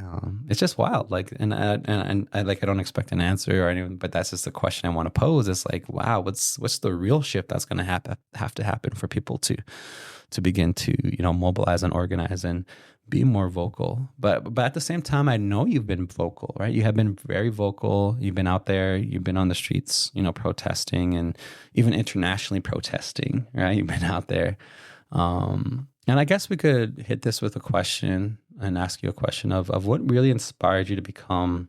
It's just wild. Like, and I like, I don't expect an answer or anything, but that's just the question I want to pose. It's like, wow, what's the real shift that's going to have to happen for people to begin to, mobilize and organize and be more vocal. But at the same time, I know you've been vocal, right? You have been very vocal. You've been out there. You've been on the streets, protesting and even internationally protesting, right? You've been out there. And I guess we could hit this with a question and ask you a question of what really inspired you to become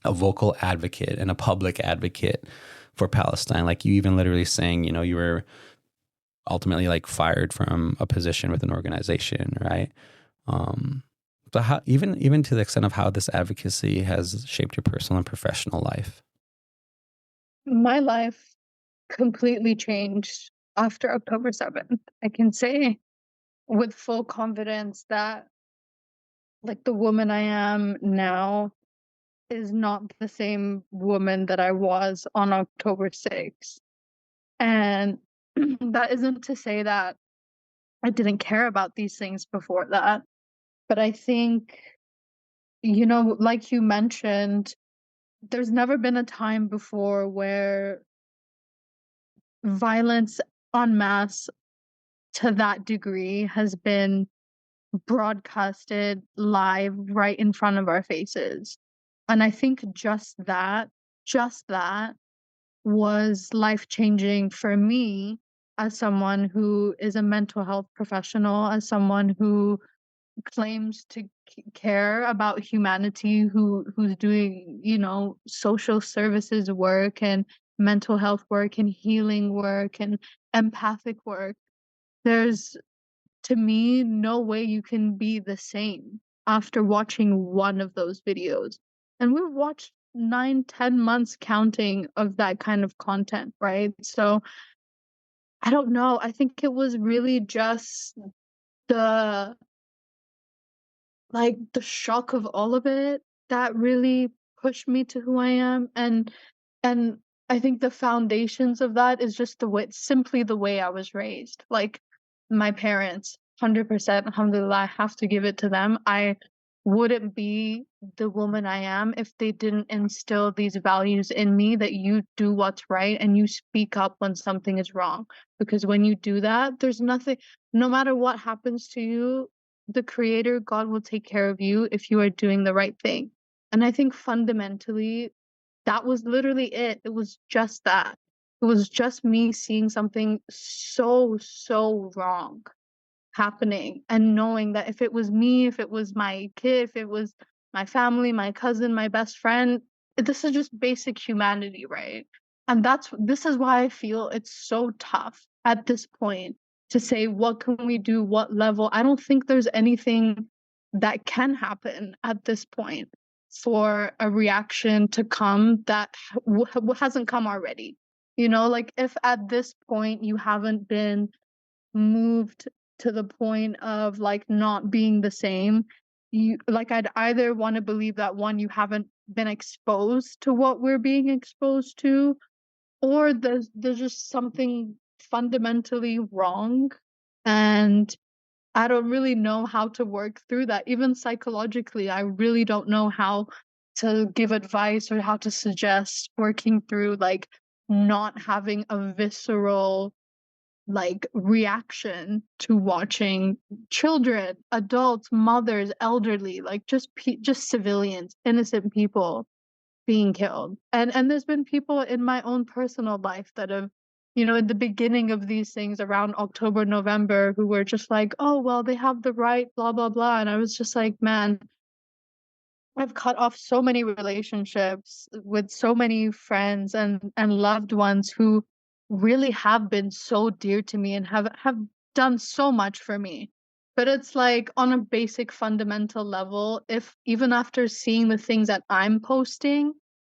a vocal advocate and a public advocate for Palestine. Like, you even literally saying, you were ultimately like fired from a position with an organization, right? But how, even to the extent of how this advocacy has shaped your personal and professional life. My life completely changed after October 7th. I can say with full confidence that, like, the woman I am now is not the same woman that I was on October 6th. And that isn't to say that I didn't care about these things before that. But I think, like you mentioned, there's never been a time before where violence en masse to that degree has been broadcasted live right in front of our faces. And I think just that was life-changing for me as someone who is a mental health professional, as someone who claims to care about humanity, who's doing, social services work and mental health work and healing work and empathic work. There's, to me, no way you can be the same after watching one of those videos. And we've watched 9, 10 months counting of that kind of content, right? So I don't know. I think it was really just the the shock of all of it that really pushed me to who I am. And I think the foundations of that is just simply the way I was raised. Like, my parents, 100%, alhamdulillah, I have to give it to them. I wouldn't be the woman I am if they didn't instill these values in me, that you do what's right and you speak up when something is wrong. Because when you do that, there's nothing, no matter what happens to you, the creator, God, will take care of you if you are doing the right thing. And I think fundamentally, that was literally it. It was just that. It was just me seeing something so, so wrong happening and knowing that if it was me, if it was my kid, if it was my family, my cousin, my best friend, this is just basic humanity, right? And this is why I feel it's so tough at this point to say, what can we do? What level? I don't think there's anything that can happen at this point for a reaction to come that hasn't come already. Like, if at this point you haven't been moved to the point of like not being the same, I'd either want to believe that, one, you haven't been exposed to what we're being exposed to, or there's just something fundamentally wrong. And I don't really know how to work through that. Even psychologically, I really don't know how to give advice or how to suggest working through, like, not having a visceral, like, reaction to watching children, adults, mothers, elderly, like, just civilians, innocent people being killed. And there's been people in my own personal life that have, in the beginning of these things around October, November, who were just like, oh, well, they have the right, blah, blah, blah. And I was just like, man, I've cut off so many relationships with so many friends and loved ones who really have been so dear to me and have done so much for me. But it's like, on a basic fundamental level, if even after seeing the things that I'm posting,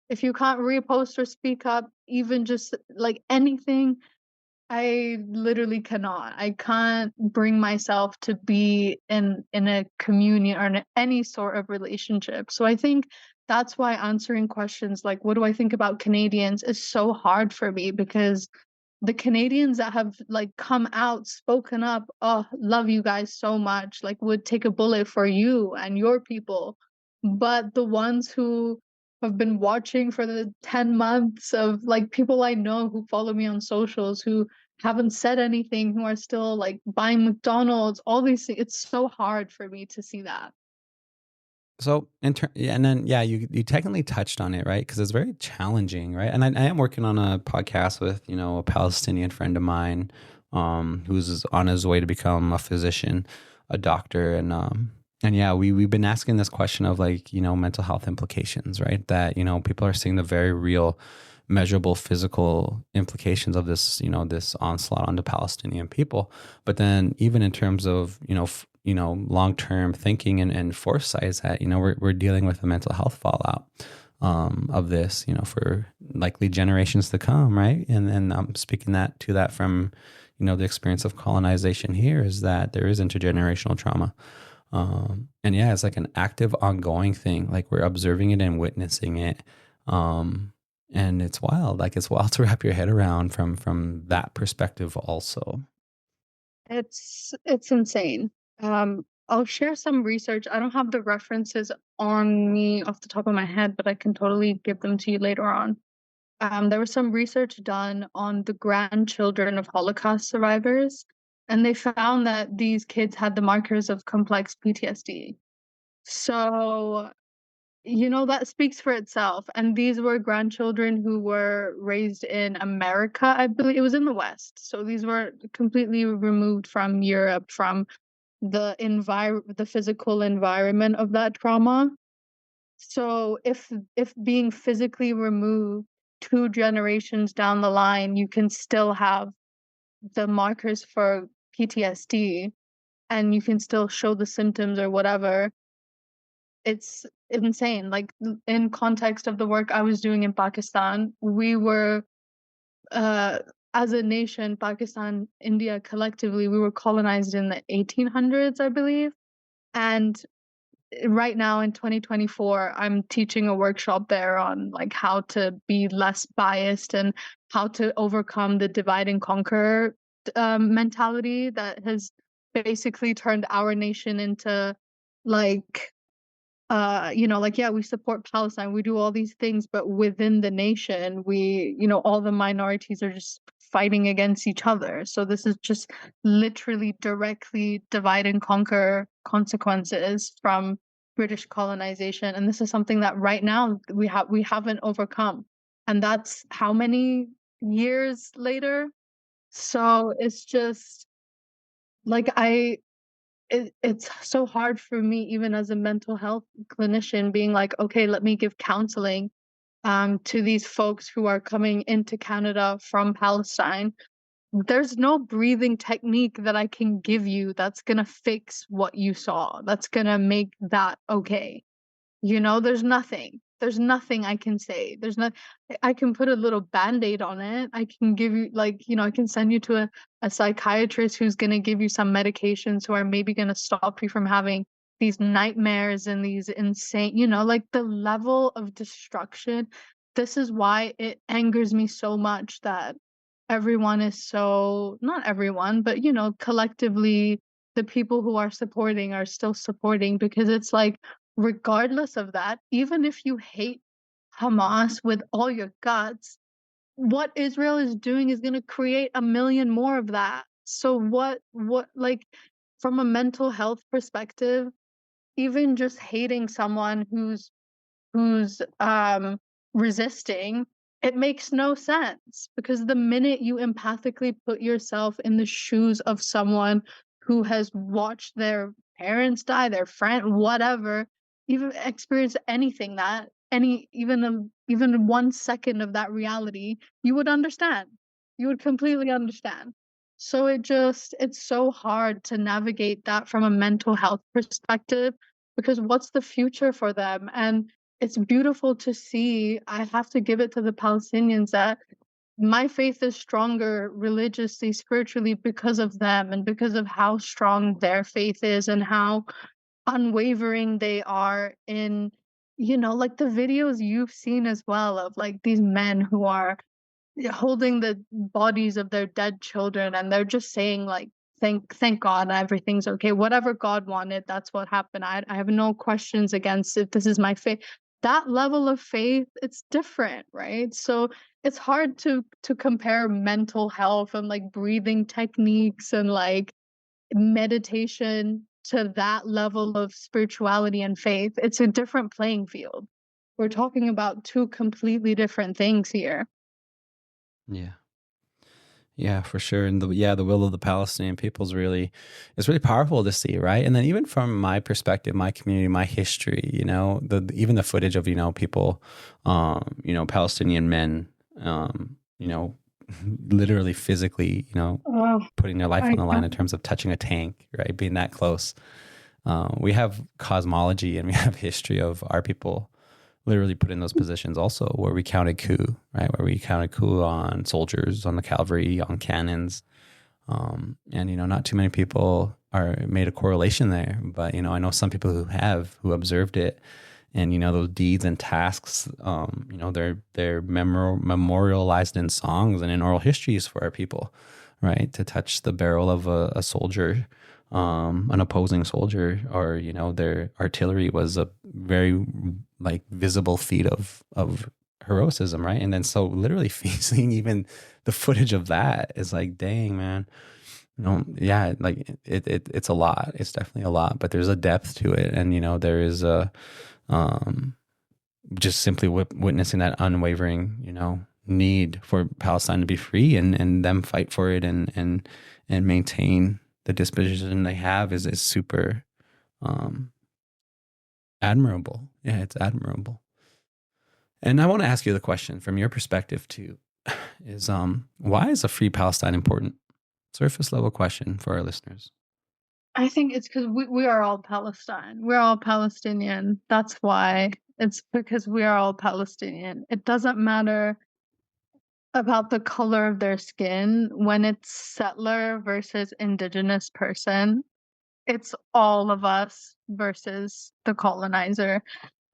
if you can't repost or speak up, even just like anything, I literally cannot. I can't bring myself to be in a communion or in any sort of relationship. So I think that's why answering questions like, what do I think about Canadians is so hard for me, because the Canadians that have like come out, spoken up, oh, love you guys so much, like would take a bullet for you and your people. But the ones who have been watching for the 10 months of like people I know who follow me on socials who haven't said anything, who are still like buying McDonald's, all these things, it's so hard for me to see that. So, yeah, and then yeah, you technically touched on it, right? Because it's very challenging, right? And I am working on a podcast with a Palestinian friend of mine, who's on his way to become a physician, a doctor, and yeah, we've been asking this question of like mental health implications, right? That people are seeing the very real, measurable physical implications of this this onslaught on the Palestinian people, but then even in terms of long-term thinking and foresight is that we're dealing with the mental health fallout of this for likely generations to come, right? And I'm speaking to that from the experience of colonization here, is that there is intergenerational trauma, and yeah, it's like an active ongoing thing, like we're observing it and witnessing it, and it's wild, like it's wild to wrap your head around from that perspective also. It's insane. I'll share some research. I don't have the references on me off the top of my head, but I can totally give them to you later on. There was some research done on the grandchildren of Holocaust survivors, and they found that these kids had the markers of complex PTSD. So, that speaks for itself. And these were grandchildren who were raised in America, I believe it was in the West. So these were completely removed from Europe, from the physical environment of that trauma. So if being physically removed 2 generations down the line, you can still have the markers for PTSD and you can still show the symptoms or whatever, it's insane. Like in context of the work I was doing in Pakistan, we were uh as a nation, Pakistan, India collectively, we were colonized in the 1800s, I believe. And right now in 2024, I'm teaching a workshop there on like how to be less biased and how to overcome the divide and conquer mentality that has basically turned our nation into like like, yeah, we support Palestine, we do all these things, but within the nation, all the minorities are just fighting against each other. So this is just literally directly divide and conquer consequences from British colonization. And this is something that right now we haven't overcome. And that's how many years later? So it's just like it's so hard for me, even as a mental health clinician, being like, okay, let me give counseling to these folks who are coming into Canada from Palestine. There's no breathing technique that I can give you that's gonna fix what you saw, that's gonna make that okay. There's nothing. There's nothing I can say. I can put a little band-aid on it. I can give you like, I can send you to a psychiatrist who's gonna give you some medications who are maybe gonna stop you from having these nightmares and these insane, like the level of destruction. This is why it angers me so much that everyone is so, not everyone, but collectively the people who are still supporting, because it's like, regardless of that, even if you hate Hamas with all your guts, what Israel is doing is going to create a million more of that. So like from a mental health perspective, even just hating someone who's resisting, it makes no sense, because the minute you empathically put yourself in the shoes of someone who has watched their parents die, their friend, whatever, even experience anything that any even 1 second of that reality, you would understand. You would completely understand. So it's so hard to navigate that from a mental health perspective, because what's the future for them? And it's beautiful to see. I have to give it to the Palestinians that my faith is stronger religiously, spiritually, because of them and because of how strong their faith is and how unwavering they are in like the videos you've seen as well of like these men who are holding the bodies of their dead children, and they're just saying like, thank God everything's okay. Whatever God wanted, that's what happened. I have no questions against it. This is my faith. That level of faith, it's different, right? So it's hard to compare mental health and like breathing techniques and like meditation to that level of spirituality and faith. It's a different playing field. We're talking about two completely different things here. Yeah. Yeah, for sure. And the will of the Palestinian people is really, it's really powerful to see, right? And then even from my perspective, my community, my history, even the footage of, people, Palestinian men, literally physically, Oh, putting their life I on the line in can't. terms of touching a tank, right? Being that close. We have cosmology and we have history of our people literally put in those positions also, where we counted coup, right? Where we counted coup on soldiers, on the cavalry, on cannons. And, not too many people are made a correlation there, but, I know some people who observed it, and, those deeds and tasks, they're memorialized in songs and in oral histories for our people, right? To touch the barrel of a soldier, an opposing soldier, or, their artillery was a very like visible feat of heroism, right? And then so literally seeing even the footage of that is like, dang, man. Yeah, like it's a lot. It's definitely a lot, but there's a depth to it, and there is a um, just simply witnessing that unwavering, need for Palestine to be free, and them fight for it, and maintain the disposition they have is super um, admirable. Yeah, it's admirable. And I want to ask you the question from your perspective too, is why is a free Palestine important? Surface level question for our listeners. I think it's because we are all Palestine. We're all Palestinian. That's why. It's because we are all Palestinian. It doesn't matter about the color of their skin when it's settler versus indigenous person. It's all of us versus the colonizer.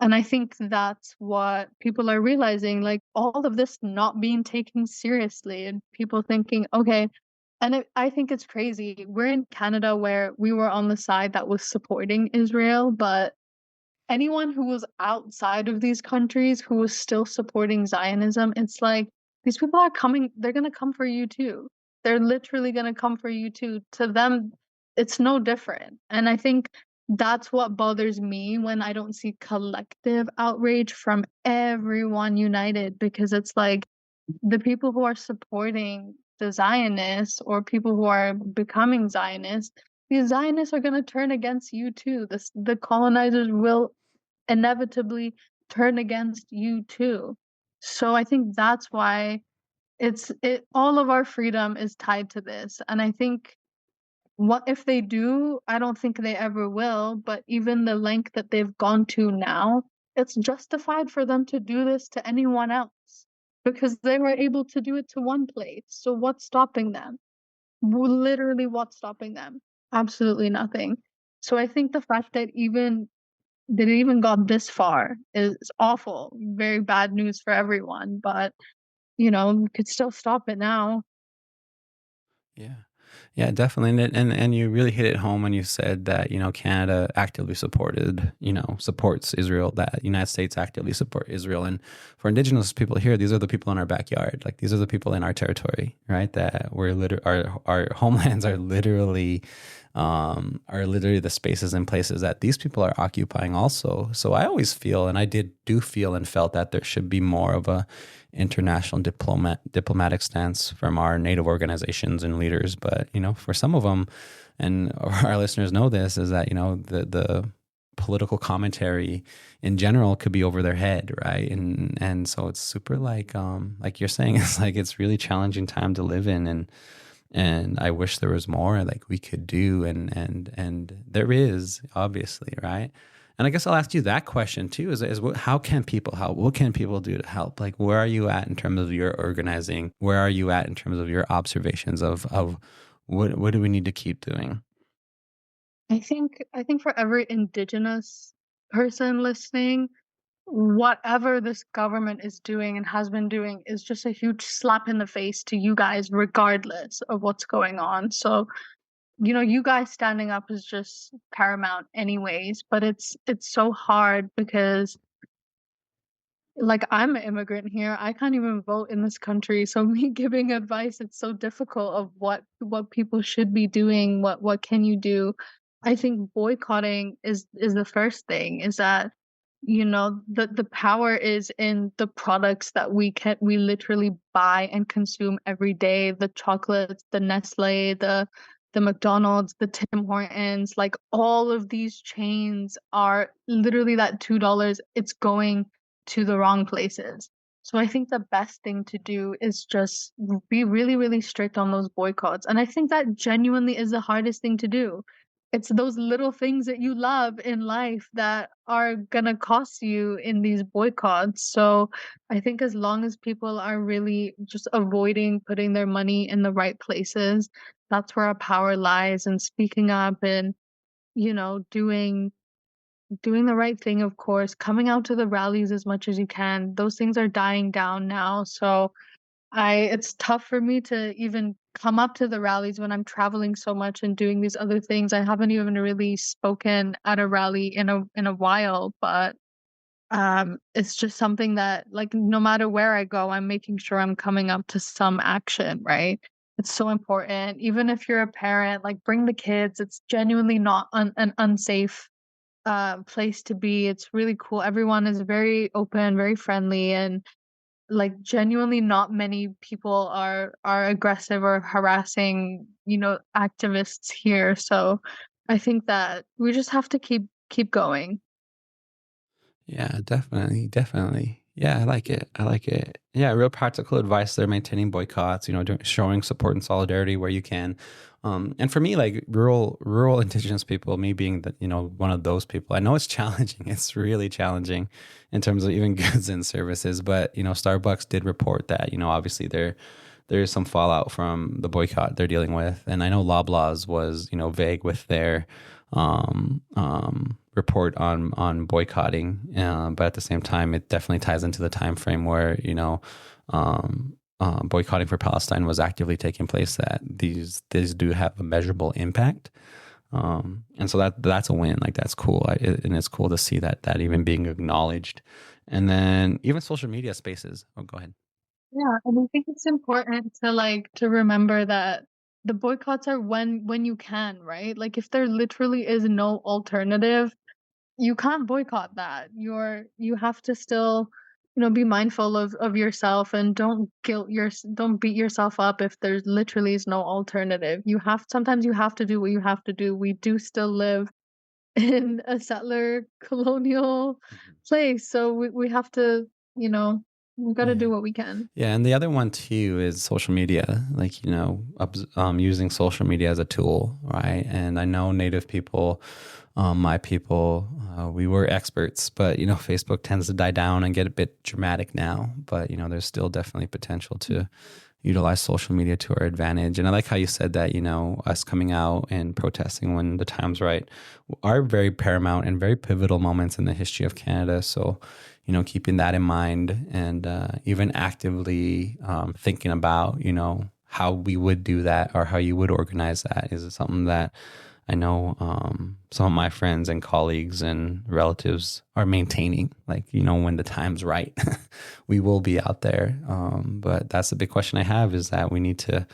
And I think that's what people are realizing, like all of this not being taken seriously, and people thinking, okay, I think it's crazy. We're in Canada where we were on the side that was supporting Israel, but anyone who was outside of these countries who was still supporting Zionism, it's like these people are coming, they're going to come for you too. They're literally going to come for you too. To them, it's no different. And I think that's what bothers me when I don't see collective outrage from everyone united, because it's like the people who are supporting the Zionists or people who are becoming Zionists, these Zionists are going to turn against you too. The colonizers will inevitably turn against you too. So I think that's why all of our freedom is tied to this. And I think what if they do, I don't think they ever will, but even the length that they've gone to now, it's justified for them to do this to anyone else because they were able to do it to one place. So what's stopping them? Literally, what's stopping them? Absolutely nothing. So I think the fact that it even got this far is awful. Very bad news for everyone, but we could still stop it now. Yeah. Yeah, definitely. And you really hit it home when you said that, Canada actively supports Israel, that United States actively support Israel. And for indigenous people here, these are the people in our backyard. Like these are the people in our territory, right? That our homelands are literally the spaces and places that these people are occupying also. So I always feel, and I do feel and felt that there should be more of a international diplomatic stance from our native organizations and leaders. But, for some of them, and our listeners know this, is that, the political commentary in general could be over their head, right? And so it's super like you're saying, it's like it's really challenging time to live in, and I wish there was more like we could do, and there is, obviously, right? And I guess I'll ask you that question too: is what can people do to help? Like, where are you at in terms of your organizing? Where are you at in terms of your observations of what do we need to keep doing? I think for every indigenous person listening, whatever this government is doing and has been doing is just a huge slap in the face to you guys, regardless of what's going on. So, you guys standing up is just paramount anyways, but it's so hard because like I'm an immigrant here. I can't even vote in this country. So me giving advice, it's so difficult of what people should be doing, what can you do? I think boycotting is the first thing, is that the power is in the products that we literally buy and consume every day, the chocolates, the Nestle, the McDonald's, the Tim Hortons, like all of these chains are literally that $2, it's going to the wrong places. So I think the best thing to do is just be really, really strict on those boycotts. And I think that genuinely is the hardest thing to do. It's those little things that you love in life that are gonna cost you in these boycotts. So I think as long as people are really just avoiding putting their money in the right places, that's where our power lies, and speaking up and, doing the right thing, of course, coming out to the rallies as much as you can. Those things are dying down now. So it's tough for me to even come up to the rallies when I'm traveling so much and doing these other things. I haven't even really spoken at a rally in a while, but it's just something that, like, no matter where I go, I'm making sure I'm coming up to some action, right? It's so important. Even if you're a parent, like, bring the kids. It's genuinely not an unsafe place to be. It's really cool. Everyone is very open, very friendly, and like genuinely not many people are aggressive or harassing, activists here. So I think that we just have to keep going. Yeah, definitely, definitely. Yeah, I like it. I like it. Yeah, real practical advice there, maintaining boycotts, showing support and solidarity where you can. And for me, like rural indigenous people, me being the, one of those people, I know it's challenging. It's really challenging in terms of even goods and services. But, Starbucks did report that, obviously there is some fallout from the boycott they're dealing with. And I know Loblaws was, vague with their report on boycotting, but at the same time, it definitely ties into the time frame where boycotting for Palestine was actively taking place. That these do have a measurable impact, and so that's a win. Like that's cool, and it's cool to see that even being acknowledged. And then even social media spaces. Oh, go ahead. Yeah, and I think it's important to remember that the boycotts are when you can, right? Like if there literally is no alternative, you can't boycott that. You have to still, be mindful of yourself, and don't beat yourself up if there's literally is no alternative. Sometimes you have to do what you have to do. We do still live in a settler colonial Mhm. place, so we have to, we got to Yeah. do what we can. Yeah, and the other one too is social media, like, using social media as a tool, right? And I know Native people, my people, we were experts, but, Facebook tends to die down and get a bit dramatic now. But, there's still definitely potential to utilize social media to our advantage. And I like how you said that, us coming out and protesting when the time's right are very paramount and very pivotal moments in the history of Canada. So, keeping that in mind and even actively thinking about, how we would do that or how you would organize that is something that I know some of my friends and colleagues and relatives are maintaining. Like, when the time's right, we will be out there. But that's the big question I have, is that we need to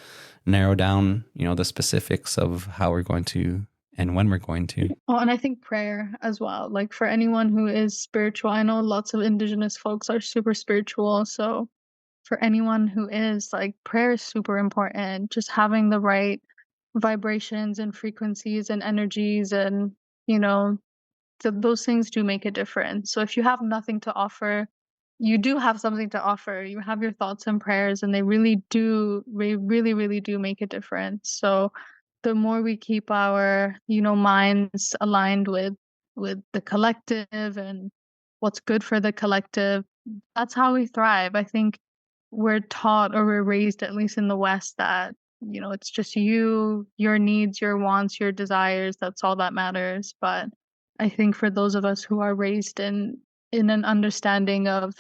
narrow down, the specifics of how we're going to and when we're going to. Oh, and I think prayer as well. Like for anyone who is spiritual, I know lots of indigenous folks are super spiritual. So for anyone who is, like, prayer is super important. Just having the right vibrations and frequencies and energies, and you know those things do make a difference. So if you have nothing to offer, you do have something to offer. You have your thoughts and prayers, and they really, really do make a difference. So the more we keep our, minds aligned with the collective and what's good for the collective, that's how we thrive. I think we're taught, or we're raised, at least in the West, that, it's just you, your needs, your wants, your desires, that's all that matters. But I think for those of us who are raised in in an understanding of,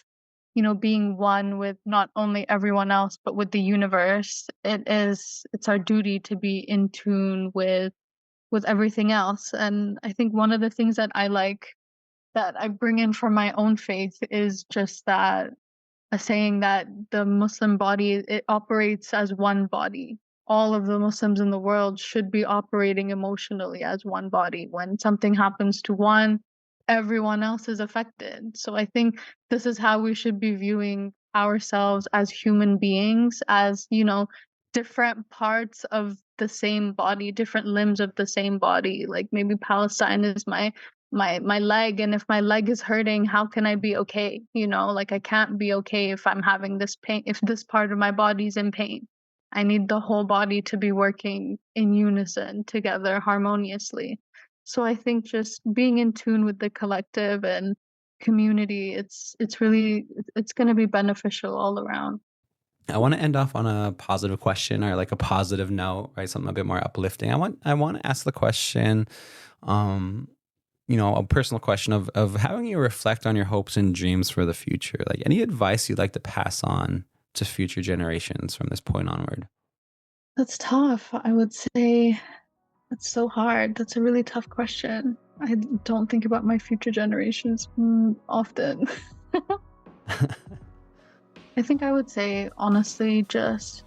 you know, being one with not only everyone else, but with the universe. It's our duty to be in tune with everything else. And I think one of the things that I bring in from my own faith is just that a saying that the Muslim body, it operates as one body. All of the Muslims in the world should be operating emotionally as one body. When something happens to one, everyone else is affected. So I think this is how we should be viewing ourselves as human beings, as, you know, different parts of the same body, different limbs of the same body. Like maybe Palestine is my leg, and if my leg is hurting, how can I be okay? You know, like I can't be okay if I'm having this pain, if this part of my body's in pain. I need the whole body to be working in unison together harmoniously. So I think just being in tune with the collective and community, it's really, it's going to be beneficial all around. I want to end off on a positive question, or like a positive note, right? Something a bit more uplifting. I want to ask the question, um, a personal question of having you reflect on your hopes and dreams for the future. Like, any advice you'd like to pass on to future generations from this point onward? That's tough. I would say that's so hard. That's a really tough question. I don't think about my future generations often. I think I would say honestly, just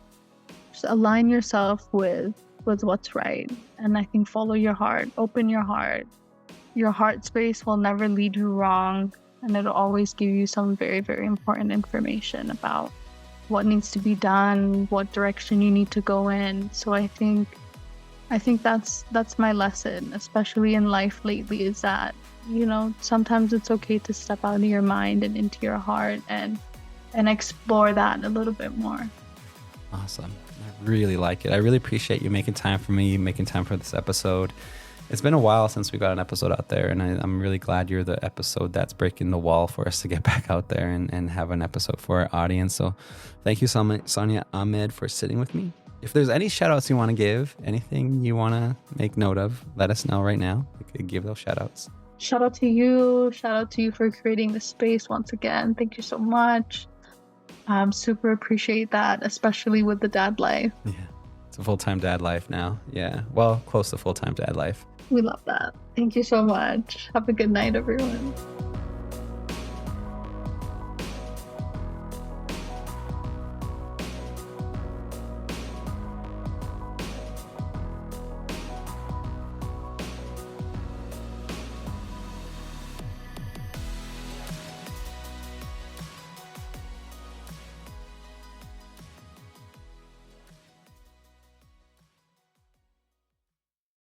align yourself with what's right, and I think follow your heart, open your heart. Your heart space will never lead you wrong, and it'll always give you some very, very important information about what needs to be done, what direction you need to go in. So I think that's my lesson, especially in life lately, is that, you know, sometimes it's okay to step out of your mind and into your heart and explore that a little bit more. Awesome. I really like it. I really appreciate you making time for me, making time for this episode. It's been a while since we got an episode out there, and I'm really glad you're the episode that's breaking the wall for us to get back out there and have an episode for our audience. So thank you, Sonia Ahmad, for sitting with me. If there's any shout outs you want to give, anything you want to make note of, let us know right now. You could give those shout outs. Shout out to you. Shout out to you for creating this space once again. Thank you so much. Super appreciate that, especially with the dad life. Yeah, it's a full-time dad life now. Yeah, well, close to full-time dad life. We love that. Thank you so much. Have a good night, everyone.